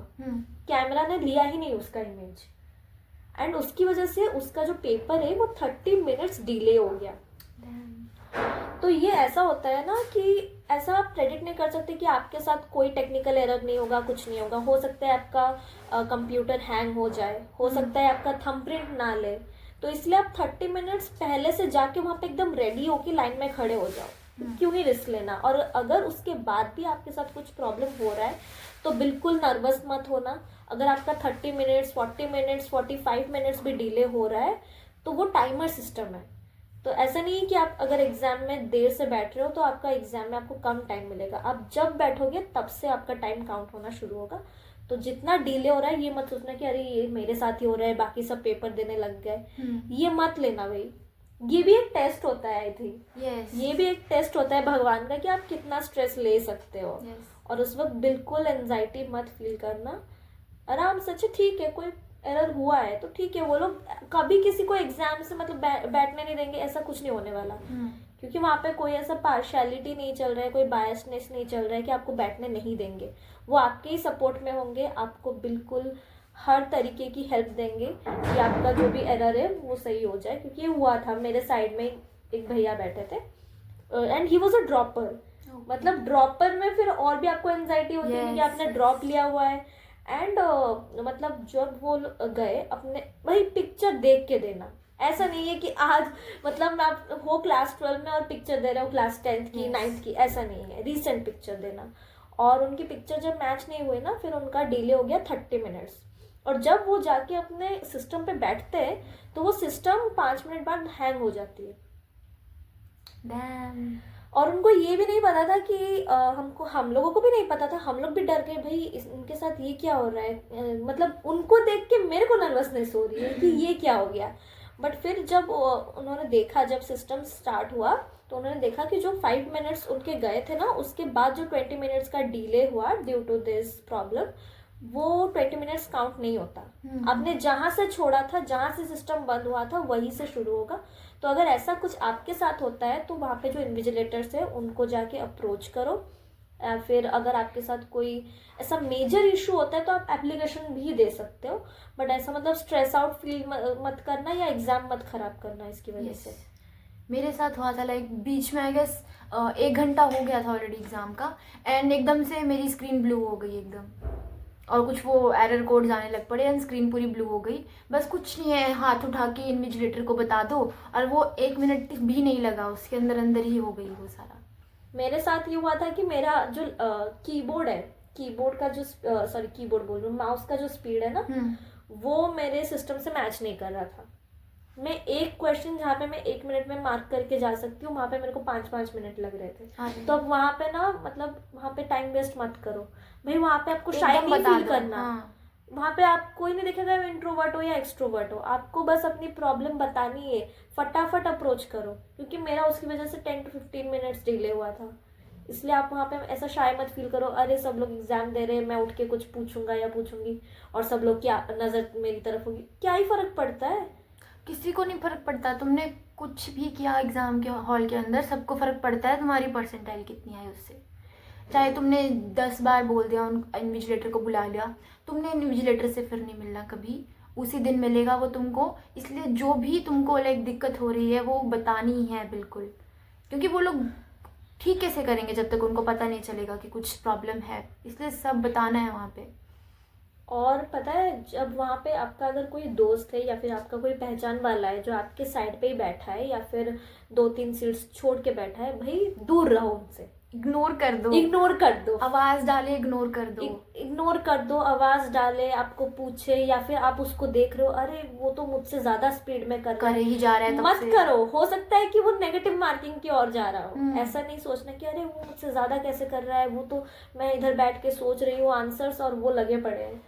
कैमरा ने लिया ही नहीं उसका इमेज, एंड उसकी वजह से उसका जो पेपर है वो 30 मिनट्स डिले हो गया। तो ये ऐसा होता है ना कि ऐसा आप प्रेडिक्ट नहीं कर सकते कि आपके साथ कोई टेक्निकल एरर नहीं होगा, कुछ नहीं होगा। हो सकता है आपका कंप्यूटर हैंग हो जाए, हो सकता है आपका थंबप्रिंट ना ले, तो इसलिए आप 30 मिनट्स पहले से जाके वहाँ पे एकदम रेडी होके लाइन में खड़े हो जाओ। क्यों ही रिस्क लेना। और अगर उसके बाद भी आपके साथ कुछ प्रॉब्लम हो रहा है तो बिल्कुल नर्वस मत होना। अगर आपका 30 मिनट्स 40 मिनट्स 45 मिनट्स भी डिले हो रहा है तो वो टाइमर सिस्टम है। तो ऐसा नहीं है कि आप अगर एग्जाम में देर से बैठ रहे हो तो आपका एग्जाम में आपको कम टाइम मिलेगा। आप जब बैठोगे तब से आपका टाइम काउंट होना शुरू होगा। तो जितना डिले हो रहा है ये मत सोचना कि अरे ये मेरे साथ ही हो रहा है, बाकी सब पेपर देने लग गए। ये मत लेना भाई। ये भी एक टेस्ट होता है, आई थिंक ये भी एक टेस्ट होता है भगवान का कि आप कितना स्ट्रेस ले सकते हो। और उस वक्त बिल्कुल एंजाइटी मत फील करना, आराम से। अच्छा ठीक है, कोई एरर हुआ है तो ठीक है, वो लोग कभी किसी को एग्जाम से मतलब बैठने नहीं देंगे, ऐसा कुछ नहीं होने वाला। क्योंकि वहाँ पे कोई ऐसा पार्शियलिटी नहीं चल रहा है, कोई बायसनेस नहीं चल रहा है कि आपको बैठने नहीं देंगे। वो आपके ही सपोर्ट में होंगे, आपको बिल्कुल हर तरीके की हेल्प देंगे कि आपका जो भी एरर है वो सही हो जाए। क्योंकि ये हुआ था, मेरे साइड में एक भैया बैठे थे and he was a dropper. मतलब ड्रॉपर में फिर और भी आपको एंजाइटी होती है कि आपने ड्रॉप लिया हुआ है। एंड मतलब जब वो गए अपने, भाई पिक्चर देख के देना। ऐसा नहीं है कि आज मतलब आप हो क्लास 12 में और पिक्चर दे रहे हो क्लास 10th की 9th की, ऐसा नहीं है। रीसेंट पिक्चर देना। और उनकी पिक्चर जब मैच नहीं हुई ना, फिर उनका डिले हो गया 30 मिनट्स। और जब वो जाके अपने सिस्टम पे बैठते हैं तो वो सिस्टम 5 मिनट बाद हैंग हो जाती है। Damn. और उनको ये भी नहीं पता था कि हम लोगों को भी नहीं पता था। हम लोग भी डर गए, भाई इनके साथ ये क्या हो रहा है। मतलब उनको देख के मेरे को नर्वसनेस हो रही है कि ये क्या हो गया। बट फिर जब उन्होंने देखा, जब सिस्टम स्टार्ट हुआ तो उन्होंने देखा कि जो 5 मिनट्स उनके गए थे ना, उसके बाद जो 20 मिनट्स का डिले हुआ ड्यू टू दिस प्रॉब्लम, वो 20 मिनट्स काउंट नहीं होता। आपने जहाँ से छोड़ा था, जहाँ से सिस्टम बंद हुआ था, वहीं से शुरू होगा। तो अगर ऐसा कुछ आपके साथ होता है तो वहाँ पे जो इन्विजिलेटर्स है उनको जाके अप्रोच करो। फिर अगर आपके साथ कोई ऐसा मेजर इशू होता है तो आप एप्लीकेशन भी दे सकते हो। बट ऐसा मतलब स्ट्रेस आउट फील मत करना या एग्ज़ाम मत खराब करना इसकी वजह से। मेरे साथ हुआ था, लाइक बीच में आई गेस 1 घंटा हो गया था ऑलरेडी एग्ज़ाम का, एंड एकदम से मेरी स्क्रीन ब्लू हो गई एकदम, और कुछ वो एरर कोड्स आने लग पड़े एंड स्क्रीन पूरी ब्लू हो गई। बस कुछ नहीं है, हाथ उठा के इन्विजिलेटर को बता दो, और वो 1 मिनट भी नहीं लगा, उसके अंदर अंदर ही हो गई वो सारा। मेरे साथ ये हुआ था कि मेरा जो कीबोर्ड है, कीबोर्ड का जो कीबोर्ड बोल रही हूँ, माउस का जो स्पीड है ना, वो मेरे सिस्टम से मैच नहीं कर रहा था। मैं एक क्वेश्चन जहाँ पे मैं 1 मिनट में मार्क करके जा सकती हूँ, वहाँ पे मेरे को 5-5 मिनट लग रहे थे। तो अब वहाँ पे ना मतलब वहाँ पे टाइम वेस्ट मत करो भाई। वहाँ पे आपको शाय नहीं फील करना। वहाँ पे आप कोई नहीं देखेगा इंट्रोवर्ट हो या एक्सट्रोवर्ट हो, आपको बस अपनी प्रॉब्लम बतानी है, फटाफट अप्रोच करो। क्योंकि मेरा उसकी वजह से 10 to 15 मिनट्स डिले हुआ था। इसलिए आप वहाँ पे ऐसा शाय मत फील करो, अरे सब लोग एग्जाम दे रहे हैं, मैं उठ के कुछ पूछूंगा या पूछूंगी और सब लोग क्या नज़र मेरी तरफ होगी, क्या ही फर्क पड़ता है। किसी को नहीं फर्क पड़ता, तुमने कुछ भी किया एग्जाम के हॉल के अंदर, सबको फर्क पड़ता है तुम्हारी परसेंटाइल कितनी आई उससे। चाहे तुमने 10 बार बोल दिया, उन इन्विजिलेटर को बुला लिया, तुमने इन्विजिलेटर से फिर नहीं मिलना कभी, उसी दिन मिलेगा वो तुमको। इसलिए जो भी तुमको लाइक दिक्कत हो रही है वो बतानी ही है बिल्कुल, क्योंकि वो लोग ठीक कैसे करेंगे जब तक उनको पता नहीं चलेगा कि कुछ प्रॉब्लम है। इसलिए सब बताना है वहाँ पे। और पता है, जब वहाँ पे आपका अगर कोई दोस्त है या फिर आपका कोई पहचान वाला है जो आपके साइड पे ही बैठा है या फिर 2-3 सीट्स छोड़ के बैठा है, भाई दूर रहो उनसे, इग्नोर कर दो, इग्नोर कर दो। आवाज डाले इग्नोर कर दो, इग्नोर कर दो, आवाज डाले, आपको पूछे या फिर आप उसको देख रहे हो, अरे वो तो मुझसे ज्यादा स्पीड में कर ही जा रहा है, मत करो। हो सकता है कि वो नेगेटिव मार्किंग की ओर जा रहा हो। ऐसा नहीं सोचना कि अरे वो मुझसे ज्यादा कैसे कर रहा है, वो तो मैं इधर बैठ के सोच रही हूँ आंसर्स और वो लगे पड़े हैं।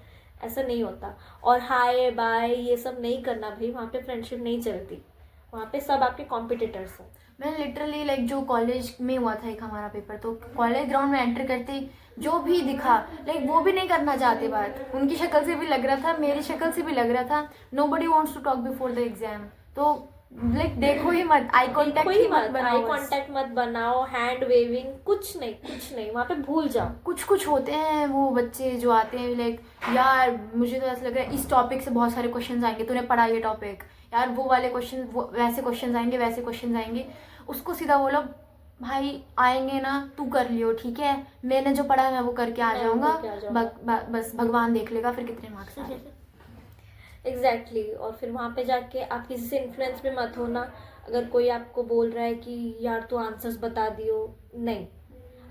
ऐसा नहीं होता। और हाय बाय ये सब नहीं करना भाई, वहाँ पे फ्रेंडशिप नहीं चलती, वहाँ पे सब आपके कॉम्पिटिटर्स हैं। मैं लिटरली लाइक जो कॉलेज में हुआ था एक हमारा पेपर, तो कॉलेज ग्राउंड में एंटर करते जो भी दिखा लाइक वो भी नहीं करना चाहते बात, उनकी शक्ल से भी लग रहा था, मेरी शक्ल से भी लग रहा था, nobody wants to talk before the exam. तो लाइक देखो ही मत, आई कांटेक्ट ही मत बनाओ, आई कांटेक्ट मत बनाओ, हैंड वेविंग कुछ नहीं वहाँ पे भूल जाओ। कुछ कुछ होते हैं वो बच्चे जो आते हैं लाइक, यार मुझे तो ऐसा लग रहा है इस टॉपिक से बहुत सारे क्वेश्चन आएंगे, तूने पढ़ा ये टॉपिक, यार वो वाले क्वेश्चन, वो वैसे क्वेश्चन आएंगे, वैसे क्वेश्चन आएंगे। उसको सीधा बोलो भाई आएंगे ना, तू कर लियो, ठीक है, मैंने जो पढ़ा है मैं वो करके आ जाऊंगा, बस भगवान देख लेगा फिर कितने मार्क्स आए। एग्जैक्टली और फिर वहाँ पे जाके आप किसी से इन्फ्लुएंस भी मत होना। अगर कोई आपको बोल रहा है कि यार तू आंसर्स बता दियो, नहीं,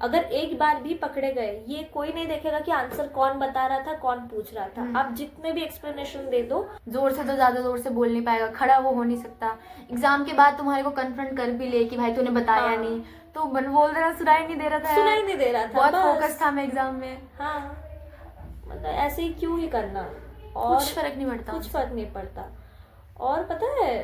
अगर एक बार भी पकड़े गए, ये कोई नहीं देखेगा कि आंसर कौन बता रहा था, कौन पूछ रहा था। आप जितने भी एक्सप्लेनेशन दे दो, जोर से तो ज्यादा जोर से बोल नहीं पाएगा, खड़ा वो हो नहीं सकता। एग्जाम के बाद तुम्हारे को कन्फ्रंट कर भी ले कि भाई तूने बताया हाँ। नहीं, तो बोल रहा सुनाई नहीं दे रहा था, सुनाई नहीं दे रहा था, बहुत बस। फोकस था मैं एग्जाम में। हाँ, मतलब ऐसे ही क्यों ही करना, और कुछ फर्क नहीं पड़ता, कुछ फर्क नहीं पड़ता। और पता है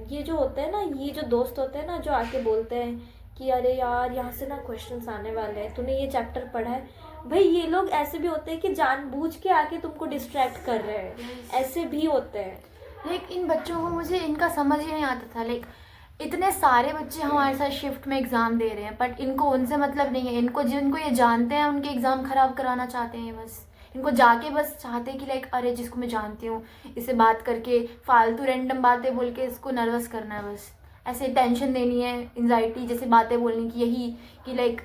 ये जो होते हैं ना, ये जो दोस्त होते हैं ना, जो आके बोलते हैं कि अरे यार यहाँ से ना क्वेश्चंस आने वाले हैं, तूने ये चैप्टर पढ़ा है। भाई ये लोग ऐसे भी होते हैं कि जानबूझ के आके तुमको डिस्ट्रैक्ट कर रहे हैं, ऐसे भी होते हैं। लाइक इन बच्चों को मुझे इनका समझ ही नहीं आता था। लाइक इतने सारे बच्चे हमारे साथ शिफ्ट में एग्ज़ाम दे रहे हैं, बट इनको उनसे मतलब नहीं है। इनको जिनको ये जानते हैं उनके एग्ज़ाम ख़राब कराना चाहते हैं बस। इनको जाके बस चाहते हैं कि लाइक अरे जिसको मैं जानती हूँ इससे बात करके फालतू रैंडम बातें बोल के इसको नर्वस करना है, बस ऐसे टेंशन देनी है, एंजाइटी जैसे बातें बोलनी की, यही कि लाइक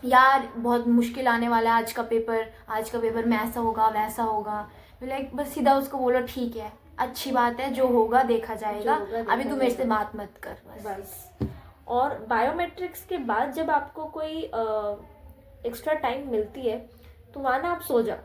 यार बहुत मुश्किल आने वाला है आज का पेपर में ऐसा होगा वैसा होगा। लाइक बस सीधा उसको बोलो ठीक है, अच्छी बात है, जो होगा देखा जाएगा, अभी तू मेरे से बात मत कर बस। और बायोमेट्रिक्स के बाद जब आपको कोई एक्स्ट्रा टाइम मिलती है तो वहाँ ना आप सो जाओ,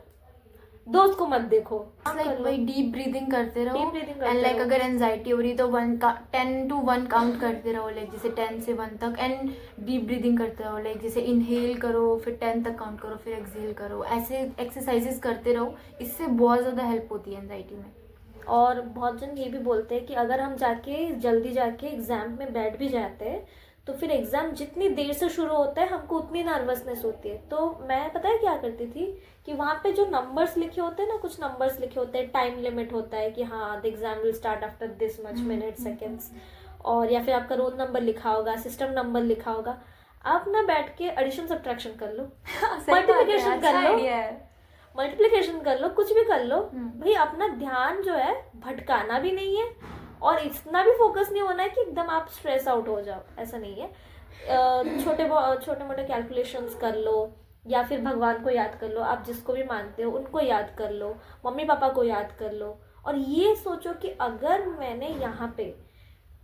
दोस्त को मत देखो, लाइक वही डीप ब्रीदिंग करते रहो। एंड लाइक अगर एंजाइटी हो रही तो 10 to 1 काउंट करते रहो, लाइक जैसे 10 से 1 तक, एंड डीप ब्रीदिंग करते रहो। लाइक जैसे इनहेल करो, फिर 10 तक काउंट करो, फिर एक्सहेल करो, ऐसे एक्सरसाइजेस करते रहो। इससे बहुत ज़्यादा हेल्प होती है एंजाइटी में। और बहुत जन ये भी बोलते हैं कि अगर हम जल्दी जाके एग्ज़ाम में बैठ भी जाते हैं तो फिर एग्ज़ाम जितनी देर से शुरू होता है हमको उतनी नर्वसनेस होती है। तो मैं पता है क्या करती थी कि वहाँ पे जो नंबर्स लिखे होते हैं ना, कुछ नंबर्स लिखे होते हैं, टाइम लिमिट होता है कि हाँ the exam will start after this much minute seconds, और या फिर आपका रोल नंबर लिखा होगा, सिस्टम नंबर लिखा होगा। आप ना बैठ के एडिशन सब्ट्रैक्शन कर लो, मल्टीप्लिकेशन कर लो, मल्टीप्लिकेशन कर लो, कुछ भी कर लो। भाई अपना ध्यान जो है भटकाना भी नहीं है और इतना भी फोकस नहीं होना है कि एकदम आप स्ट्रेस आउट हो जाओ, ऐसा नहीं है। छोटे मोटे कैलकुलेशंस कर लो, या फिर भगवान को याद कर लो, आप जिसको भी मानते हो उनको याद कर लो, मम्मी पापा को याद कर लो, और ये सोचो कि अगर मैंने यहाँ पे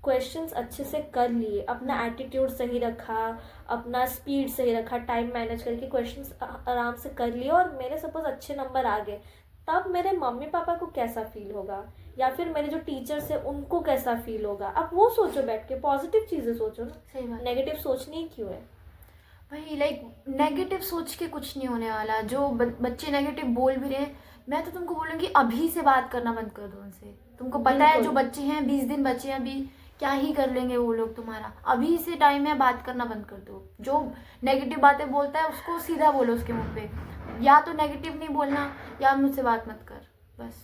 क्वेश्चंस अच्छे से कर लिए, अपना एटीट्यूड सही रखा, अपना स्पीड सही रखा, टाइम मैनेज करके क्वेश्चंस आराम से कर लिए और मेरे सपोज अच्छे नंबर आ गए, तब मेरे मम्मी पापा को कैसा फील होगा, या फिर मेरे जो टीचर्स हैं उनको कैसा फील होगा। अब वो सोचो, बैठ के पॉजिटिव चीज़ें सोचो ना, सही बात। नेगेटिव सोचनी ही क्यों है। भाई लाइक नेगेटिव सोच के कुछ नहीं होने वाला। जो बच्चे नेगेटिव बोल भी रहे हैं, मैं तो तुमको बोलूँगी अभी से बात करना बंद कर दो उनसे। तुमको पता है जो बच्चे हैं 20 दिन बच्चे हैं, अभी क्या ही कर लेंगे वो लोग तुम्हारा। अभी से टाइम है, बात करना बंद कर दो। जो नेगेटिव बातें बोलता है उसको सीधा बोलो उसके मुंह पे, या तो नेगेटिव नहीं बोलना या मुझसे बात मत कर, बस।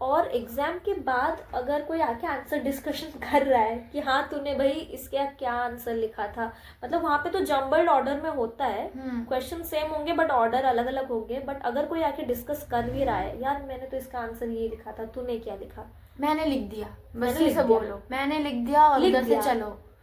और एग्जाम के बाद अगर कोई आके आंसर डिस्कशन कर रहा है कि हाँ तूने भाई इसका क्या आंसर लिखा था, मतलब वहाँ पे तो जम्बल्ड ऑर्डर में होता है, क्वेश्चन सेम होंगे बट ऑर्डर अलग अलग होंगे, बट अगर कोई आके डिस्कस कर भी रहा है, यार मैंने तो इसका आंसर ये लिखा था, तूने क्या लिखा, मैंने लिख दिया, बस ये सब बोलो, मैंने लिख दिया और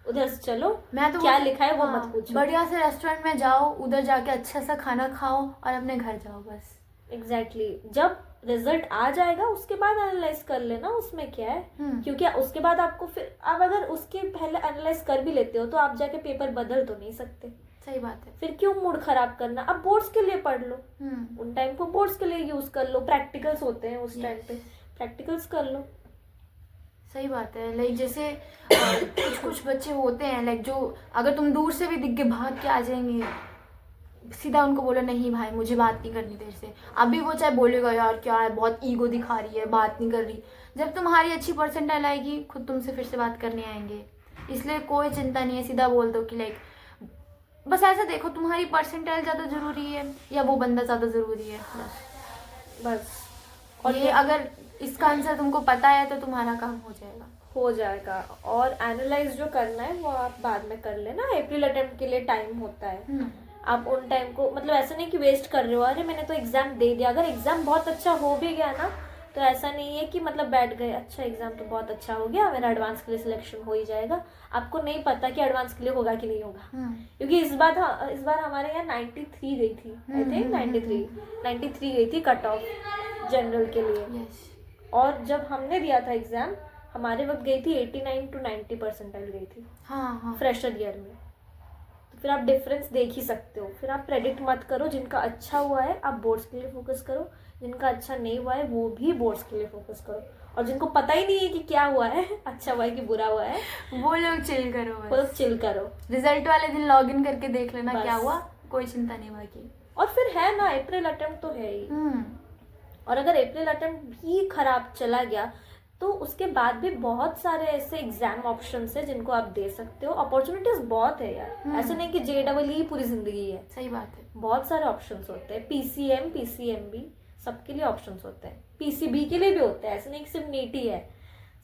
उधर से चलो। मैं तो क्या लिखा है वो मत पूछो। बढ़िया से रेस्टोरेंट में जाओ, उधर जाके अच्छा सा खाना खाओ और अपने घर जाओ, बस। एग्जैक्टली जब रिजल्ट आ जाएगा उसके बाद एनालाइज कर लेना उसमें क्या है, क्योंकि उसके बाद आपको फिर आप अगर उसके पहले एनालाइज कर भी लेते हो तो आप जाके पेपर बदल तो नहीं सकते। सही बात है। फिर क्यों मूड खराब करना, अब बोर्ड्स के लिए पढ़ लो, उन टाइम को बोर्ड्स के लिए यूज कर लो, प्रैक्टिकल्स होते हैं उस टाइम पे, प्रैक्टिकल्स कर लो। सही बात है। लाइक जैसे कुछ बच्चे होते हैं लाइक जो अगर तुम दूर से भी दिख के भाग के आ जाएंगे, सीधा उनको बोलो नहीं भाई मुझे बात नहीं करनी तेरे से। अभी वो चाहे बोलेगा यार क्या है, बहुत ईगो दिखा रही है, बात नहीं कर रही, जब तुम्हारी अच्छी परसेंटाइल आएगी खुद तुमसे फिर से बात करने आएंगे। इसलिए कोई चिंता नहीं है, सीधा बोल दो कि लाइक बस ऐसा देखो तुम्हारी परसेंटाइल ज़्यादा ज़रूरी है या वो बंदा ज़्यादा ज़रूरी है, बस। बस और ये अगर इसका आंसर तुमको पता है तो तुम्हारा काम हो जाएगा। हो जाएगा। और एनालाइज जो करना है वो आप बाद में कर लेना, अप्रैल अटेम्प्ट के लिए टाइम होता है। आप उन टाइम को मतलब ऐसा नहीं कि वेस्ट कर रहे हो, अरे मैंने तो एग्जाम दे दिया। अगर एग्जाम बहुत अच्छा हो भी गया ना तो ऐसा नहीं है कि मतलब बैठ गए, अच्छा एग्जाम तो बहुत अच्छा हो गया, मेरा एडवांस के लिए सिलेक्शन हो ही जाएगा। आपको नहीं पता कि एडवांस के लिए होगा कि नहीं होगा, क्योंकि इस बार हमारे यहाँ 93 गई थी, आई थिंक 93 गई थी कट ऑफ जनरल के लिए। और जब हमने दिया था एग्जाम हमारे वक्त गई थी 89 to 90 परसेंटाइल गई थी फ्रेशर ईयर में। तो फिर आप डिफरेंस देख ही सकते हो। फिर आप प्रेडिक्ट मत करो, जिनका अच्छा हुआ है आप बोर्ड्स के लिए फोकस करो, जिनका अच्छा नहीं हुआ है वो भी बोर्ड्स के लिए फोकस करो, और जिनको पता ही नहीं है कि क्या हुआ है, अच्छा हुआ है कि बुरा हुआ है, वो लोग चिल करो, वो लोग चिल करो। रिजल्ट वाले दिन लॉग इन करके देख लेना बस। क्या हुआ, कोई चिंता नहीं बाकी। और फिर है ना अप्रैल अटेम्प्ट तो है ही, और अगर अप्रैल अटेम्प्ट भी खराब चला गया तो उसके बाद भी बहुत सारे ऐसे एग्जाम ऑप्शंस है जिनको आप दे सकते हो। अपॉर्चुनिटीज बहुत है यार, ऐसा नहीं कि JEE ही पूरी जिंदगी है। सही बात है, बहुत सारे ऑप्शंस होते हैं, PCM PCMB सबके लिए ऑप्शंस होते हैं, PCB के लिए भी होते हैं, ऐसा नहीं कि सिर्फ नीट ही है,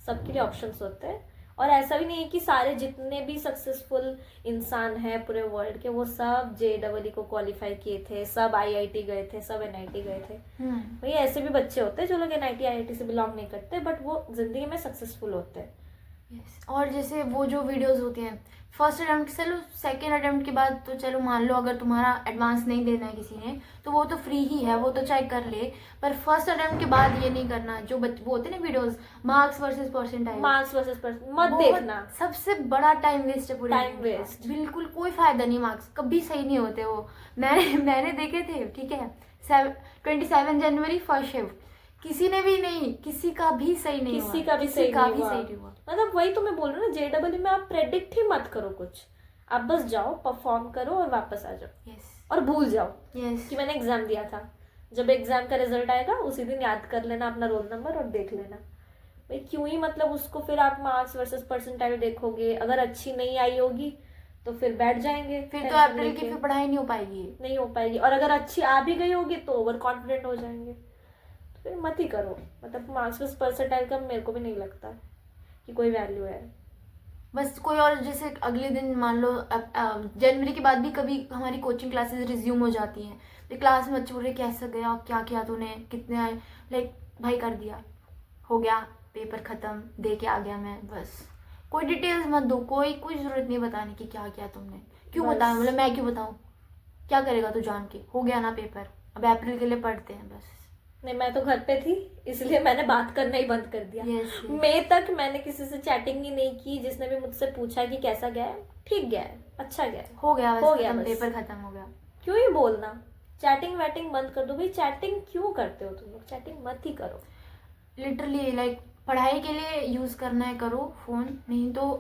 सबके लिए ऑप्शंस होते हैं। और ऐसा भी नहीं है कि सारे जितने भी सक्सेसफुल इंसान हैं पूरे वर्ल्ड के वो सब JEE को क्वालिफाई किए थे, सब IIT गए थे, सब NIT गए थे। भाई ऐसे भी बच्चे होते हैं जो लोग NIT IIT से बिलोंग नहीं करते बट वो जिंदगी में सक्सेसफुल होते हैं। और जैसे वो जो वीडियोस होती हैं फर्स्ट अटेम्प्ट, चलो सेकेंड अटेम्प्ट के बाद तो चलो मान लो अगर तुम्हारा एडवांस नहीं देना है किसी ने तो वो तो फ्री ही है, वो तो चाहे कर ले, पर फर्स्ट अटेम्प्ट के बाद ये नहीं करना। जो वो होते हैं ना वीडियोस मार्क्स वर्सेस परसेंटाइल, मत देखना, सबसे बड़ा टाइम वेस्ट है, पूरे टाइम वेस्ट, बिल्कुल कोई फायदा नहीं। मार्क्स कभी सही नहीं होते वो, मैंने देखे थे, ठीक है, 27 जनवरी फर्स्ट शिफ्ट, किसी ने भी नहीं, किसी का भी सही नहीं हुआ, किसी का भी सही नहीं हुआ। मतलब वही तो मैं बोल रही हूँ ना, JEE में आप प्रेडिक्ट ही मत करो कुछ, आप बस जाओ परफॉर्म करो और वापस आ जाओ। और भूल जाओ कि मैंने एग्जाम दिया था। जब एग्जाम का रिजल्ट आएगा उसी दिन याद कर लेना अपना रोल नंबर और देख लेना। भाई क्यों ही मतलब उसको फिर आप मार्क्स वर्सेस परसेंटाइल देखोगे, अगर अच्छी नहीं आई होगी तो फिर बैठ जाएंगे, फिर तो अप्रैल की फिर पढ़ाई नहीं हो पाएगी, और अगर अच्छी आ भी गई होगी तो ओवर कॉन्फिडेंट हो जाएंगे। तो फिर मत ही करो, मतलब मार्क्स वर्सेस परसेंटाइल का मेरे को भी नहीं लगता कि कोई वैल्यू है। बस कोई और जैसे अगले दिन मान लो जनवरी के बाद भी कभी हमारी कोचिंग क्लासेस रिज्यूम हो जाती हैं, तो क्लास में बच्चे बोल रहे कैसा गया, क्या किया तूने, कितने आए, लाइक भाई कर दिया, हो गया, पेपर खत्म, दे के आ गया मैं, बस कोई डिटेल्स मत दो, कोई जरूरत नहीं बताने की क्या किया तुमने, क्यों बताऊं, मतलब मैं क्यों बताऊं, क्या करेगा तू जान के, हो गया ना पेपर, अब अप्रैल के लिए पढ़ते हैं बस। नहीं मैं तो घर पे थी इसलिए मैंने बात करना ही बंद कर दिया। मई तक मैंने किसी से चैटिंग ही नहीं की, जिसने भी मुझसे पूछा कि कैसा गया है, ठीक गया है, अच्छा गया है, हो गया पेपर खत्म हो गया। क्यों ही बोलना, चैटिंग वैटिंग बंद कर दो भाई, चैटिंग क्यों करते हो तुम लोग, चैटिंग मत ही करो। लिटरली लाइक पढ़ाई के लिए यूज करना है करो फोन, नहीं तो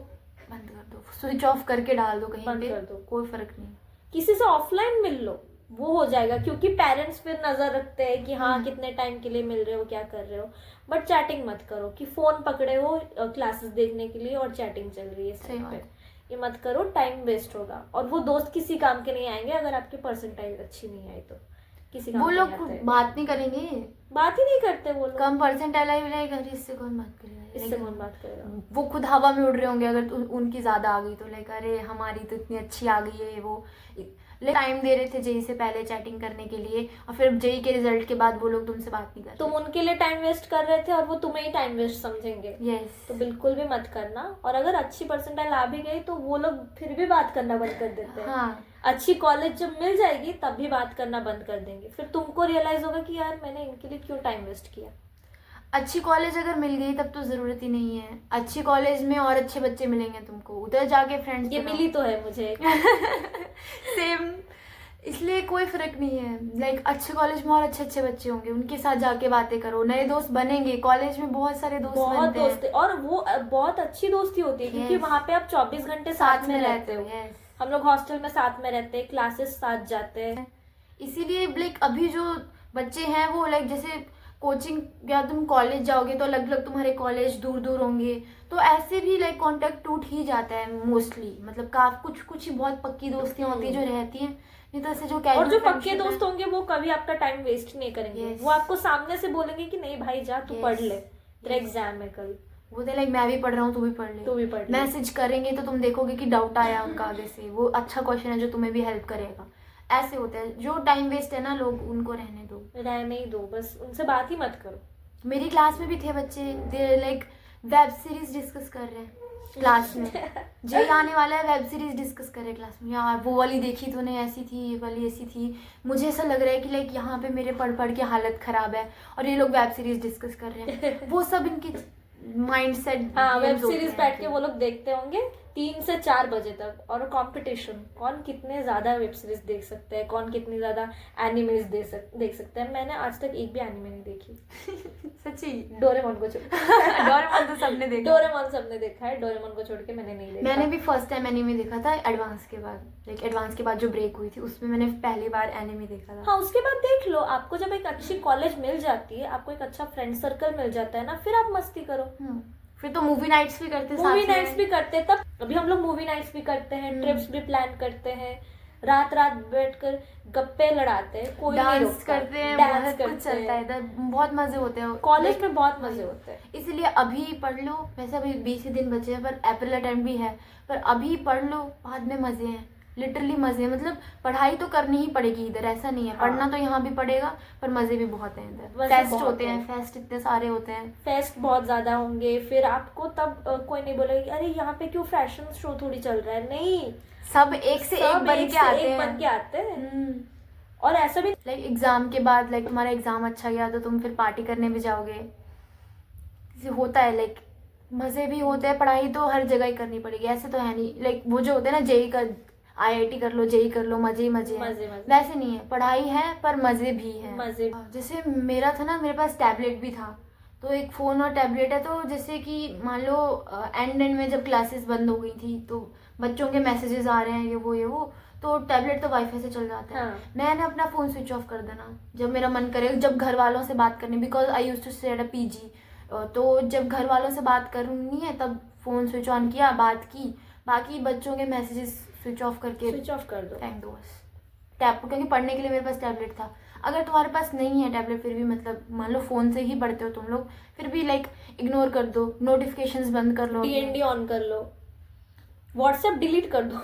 बंद कर दो, स्विच ऑफ करके डाल दो कहीं पे, कर दो, कोई फर्क नहीं। किसी से ऑफलाइन मिल लो, वो हो जाएगा, क्योंकि पेरेंट्स फिर नजर रखते हैं कि हाँ कितने टाइम के लिए मिल रहे हो, क्या कर रहे हो। बट चैटिंग मत करो कि फोन पकड़े हो क्लासेस देखने के लिए और चैटिंग चल रही है साइड पे, ये मत करो, टाइम वेस्ट होगा। और वो दोस्त किसी काम के नहीं आएंगे अगर आपकी परसेंटाइल अच्छी नहीं आई तो, किसी काम वो लोग बात नहीं करेंगे, बात ही नहीं करते वो लोग, कम परसेंटाइल आई रहेगा, इससे कौन बात करेगा, इससे कौन बात करेगा। वो खुद हवा में उड़ रहे होंगे अगर उनकी ज्यादा आ गई तो, लाइक अरे हमारी तो इतनी अच्छी आ गई है, वो टाइम दे रहे थे जेई से पहले चैटिंग करने के लिए, और फिर जेई के रिजल्ट के बाद वो लोग तुमसे बात नहीं कर रहे, तुम उनके लिए टाइम वेस्ट कर रहे थे और वो तुम्हें ही टाइम वेस्ट समझेंगे। तो बिल्कुल भी मत करना। और अगर अच्छी परसेंटाइल आ भी गई तो वो लोग फिर भी बात करना बंद कर देते हैं। अच्छी कॉलेज जब मिल जाएगी तब भी बात करना बंद कर देंगे, फिर तुमको रियलाइज होगा कि यार मैंने इनके लिए क्यों टाइम वेस्ट किया। अच्छी कॉलेज अगर मिल गई तब तो जरूरत ही नहीं है, अच्छी कॉलेज में और अच्छे बच्चे मिलेंगे तुमको, उधर जाके फ्रेंड्स, ये मिली तो है मुझे सेम, इसलिए कोई फर्क नहीं है। लाइक अच्छे कॉलेज में और अच्छे बच्चे होंगे, उनके साथ जाके बातें करो, नए दोस्त बनेंगे, कॉलेज में बहुत सारे दोस्त बनते हैं, और वो बहुत अच्छी दोस्ती होती है क्योंकि वहाँ पे आप 24 घंटे साथ में रहते हो। हम लोग हॉस्टल में साथ में रहते हैं, क्लासेस साथ जाते हैं, इसीलिए लाइक अभी जो बच्चे हैं वो लाइक जैसे कोचिंग या तुम कॉलेज जाओगे तो अलग अलग तुम्हारे कॉलेज दूर दूर होंगे, तो ऐसे भी लाइक कांटेक्ट टूट ही जाता है मोस्टली। मतलब कुछ कुछ ही बहुत पक्की दोस्तियां होती है जो रहती हैं, नहीं तो ऐसे जो और कैजुअल जो पक्के दोस्त होंगे वो कभी आपका टाइम वेस्ट नहीं करेंगे। Yes. वो आपको सामने से बोलेंगे कि नहीं भाई जा, तू Yes. पढ़ ले, तेरा एग्जाम है कल, वो तो लाइक मैं भी पढ़ रहा हूँ, तू भी पढ़ ले, तू भी पढ़ ले। मैसेज करेंगे तो तुम देखोगे कि डाउट आया उनका आगे से, वो अच्छा क्वेश्चन है जो तुम्हें भी हेल्प करेगा। ऐसे होता है, जो टाइम वेस्ट है ना लोग उनको रहने दो, रहने ही दो, बस उनसे बात ही मत करो। मेरी क्लास में भी थे बच्चे, they like web series discuss कर रहे हैं क्लास में। जे आने वाला है, वेब सीरीज डिस्कस कर रहे हैं क्लास में, यार वो वाली देखी तूने, ऐसी थी, ये वाली ऐसी थी। मुझे ऐसा लग रहा है कि लाइक यहाँ पे मेरे पढ़ पढ़ के हालत खराब है और ये लोग वेब सीरीज डिस्कस कर रहे हैं। वो सब इनकी माइंड सेट। हाँ, वेब सीरीज बैठ के वो लोग देखते होंगे 3 से 4 बजे तक, और कंपटीशन कौन कितने ज्यादा वेब सीरीज देख सकते हैं, कौन कितनी ज्यादा एनिमेज देख सकते हैं। मैंने आज तक एक भी एनिमे नहीं देखी। सच्ची? डोरेमोन को छोड़ डोरेमोन तो सबने देखा, डोरेमोन सबने देखा है, डोरेमोन को छोड़ के मैंने नहीं देखा। मैंने भी फर्स्ट टाइम एनिमे देखा था एडवांस के बाद, लाइक एडवांस के बाद जो ब्रेक हुई थी उसमें मैंने पहली बार एनिमे देखा था। हाँ, उसके बाद देख लो, आपको जब एक अच्छी कॉलेज मिल जाती है, आपको एक अच्छा फ्रेंड सर्कल मिल जाता है ना, फिर आप मस्ती करो। फिर तो मूवी नाइट्स भी करते, मूवी नाइट्स भी करते हैं। तब अभी हम लोग मूवी नाइट्स भी करते हैं, ट्रिप्स भी प्लान करते हैं, रात रात बैठकर गप्पे लड़ाते हैं, कोई नहीं डांस रोकता, करते हैं, डांस बहुत कुछ करते चलता है हैं। इधर, बहुत मजे होते हैं कॉलेज में बहुत मजे होते हैं। इसलिए अभी पढ़ लो, वैसे अभी 20 ही दिन बचे हैं, पर अप्रैल अटेम्प्ट भी है, पर अभी पढ़ लो, बाद में मजे हैं, लिटरली मजे हैं। मतलब पढ़ाई तो करनी ही पड़ेगी इधर, ऐसा नहीं है। हाँ। पढ़ना तो यहाँ भी पड़ेगा, पर मजे भी बहुत हैं इधर। मजे फेस्ट बहुत होते हैं। हैं, फेस्ट इतने सारे होते हैं, फेस्ट बहुत ज्यादा होंगे, फिर आपको तब कोई नहीं बोलेगा कि अरे यहाँ पे क्यों फैशन शो थोड़ी चल रहा है। नहीं, सब एक से एक सब बन एक के से आते एक हैं। बन के आते हैं। और ऐसा भी लाइक एग्जाम के बाद, लाइक तुम्हारा एग्जाम अच्छा गया तो तुम फिर पार्टी करने भी जाओगे, जैसे होता है। लाइक मजे भी होते हैं, पढ़ाई तो हर जगह ही करनी पड़ेगी, ऐसे तो है नहीं। लाइक वो जो होते हैं ना, जेई का IIT कर लो, जेई कर लो, मजे ही मजे हैं। मजे मजे वैसे नहीं है, पढ़ाई है पर मजे भी हैं। मजे। जैसे मेरा था ना, मेरे पास टैबलेट भी था, तो एक फ़ोन और टैबलेट है, तो जैसे कि मान लो एंड में जब क्लासेस बंद हो गई थी तो बच्चों के मैसेजेस आ रहे हैं, ये वो, तो टैबलेट तो वाईफाई से चल जाता है। हाँ। मैंने अपना फ़ोन स्विच ऑफ कर देना जब मेरा मन करे, जब घर वालों से बात करनी, because I use to stay at a PG, तो जब घर वालों से बात करनी है तब फ़ोन स्विच ऑन किया, बात की, बाकी बच्चों के मैसेजेस स्विच ऑफ करके स्विच ऑफ कर दो, फेंक दो बस। क्योंकि पढ़ने के लिए मेरे पास टैबलेट था। अगर तुम्हारे पास नहीं है टैबलेट, फिर भी मतलब मान लो फ़ोन से ही पढ़ते हो तुम लोग, फिर भी लाइक इग्नोर कर दो, नोटिफिकेशंस बंद कर लो, DND ऑन कर लो, व्हाट्सएप डिलीट कर दो।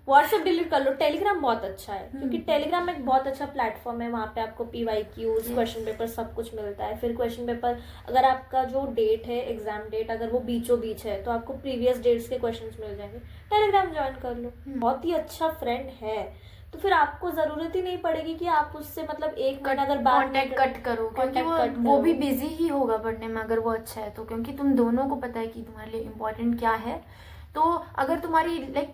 व्हाट्सएप डिलीट कर लो। टेलीग्राम बहुत अच्छा है, क्योंकि टेलीग्राम एक बहुत अच्छा प्लेटफॉर्म है। वहाँ पे आपको PYQs, क्वेश्चन पेपर सब कुछ मिलता है। फिर क्वेश्चन पेपर, अगर आपका जो डेट है, एग्जाम डेट अगर वो बीचों बीच है, तो आपको प्रीवियस डेट्स के क्वेश्चंस मिल जाएंगे। टेलीग्राम ज्वाइन कर लो, बहुत ही अच्छा फ्रेंड है। तो फिर आपको जरूरत ही नहीं पड़ेगी कि आप उससे मतलब एक मिनट अगर बात कॉन्टेक्ट कट करो, क्योंकि वो भी बिजी ही होगा पढ़ने में अगर वो अच्छा है तो, क्योंकि तुम दोनों को पता है कि तुम्हारे लिए इम्पोर्टेंट क्या है। तो अगर तुम्हारी लाइक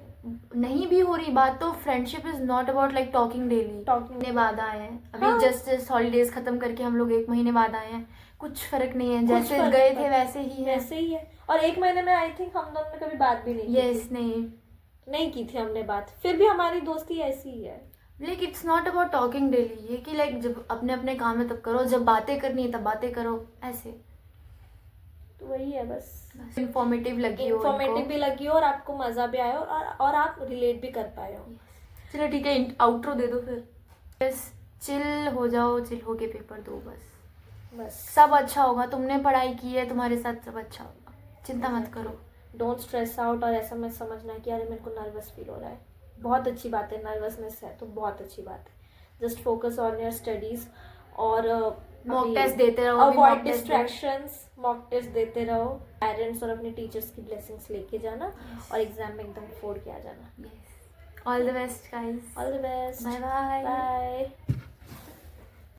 नहीं भी हो रही बात, तो friendship is not about like talking daily. महीने बाद आए हैं अभी, हाँ। जस्ट हॉलीडेज खत्म करके हम लोग 1 महीने बाद आए हैं, कुछ फर्क नहीं है, कुछ जैसे फर्क गए नहीं थे वैसे ही है। वैसे ही है। और 1 महीने में आई थिंक हम दोनों ने कभी बात भी नहीं की यस, नहीं की थी हमने बात, फिर भी हमारी दोस्ती ऐसी ही है। Like it's not about talking daily, ये कि लाइक जब अपने अपने काम है तब करो, जब बातें करनी है तब बातें करो, ऐसे। तो वही है बस। इंफॉर्मेटिव लगी हो, इंफॉर्मेटिव भी लगी हो और आपको मजा भी आया और आप रिलेट भी कर पाए हो। चलो ठीक है, आउट्रो दे दो फिर। बस चिल हो जाओ, चिल होके पेपर दो, बस सब अच्छा होगा। तुमने पढ़ाई की है, तुम्हारे साथ सब अच्छा होगा, चिंता मत करो। डोंट स्ट्रेस आउट, और ऐसा मत समझना कि अरे मेरे को नर्वस फील हो रहा है। बहुत अच्छी बात है, नर्वसनेस है तो बहुत अच्छी बात है। Just focus on your studies और मॉक टेस्ट देते रहो, अवॉइड डिस्ट्रैक्शंस, मॉक टेस्ट देते रहो। पेरेंट्स और अपने टीचर्स की ब्लेसिंग्स लेके जाना और एग्जाम में एकदम फोड़ के आ जाना। All the best guys, all the best, bye bye. Bye.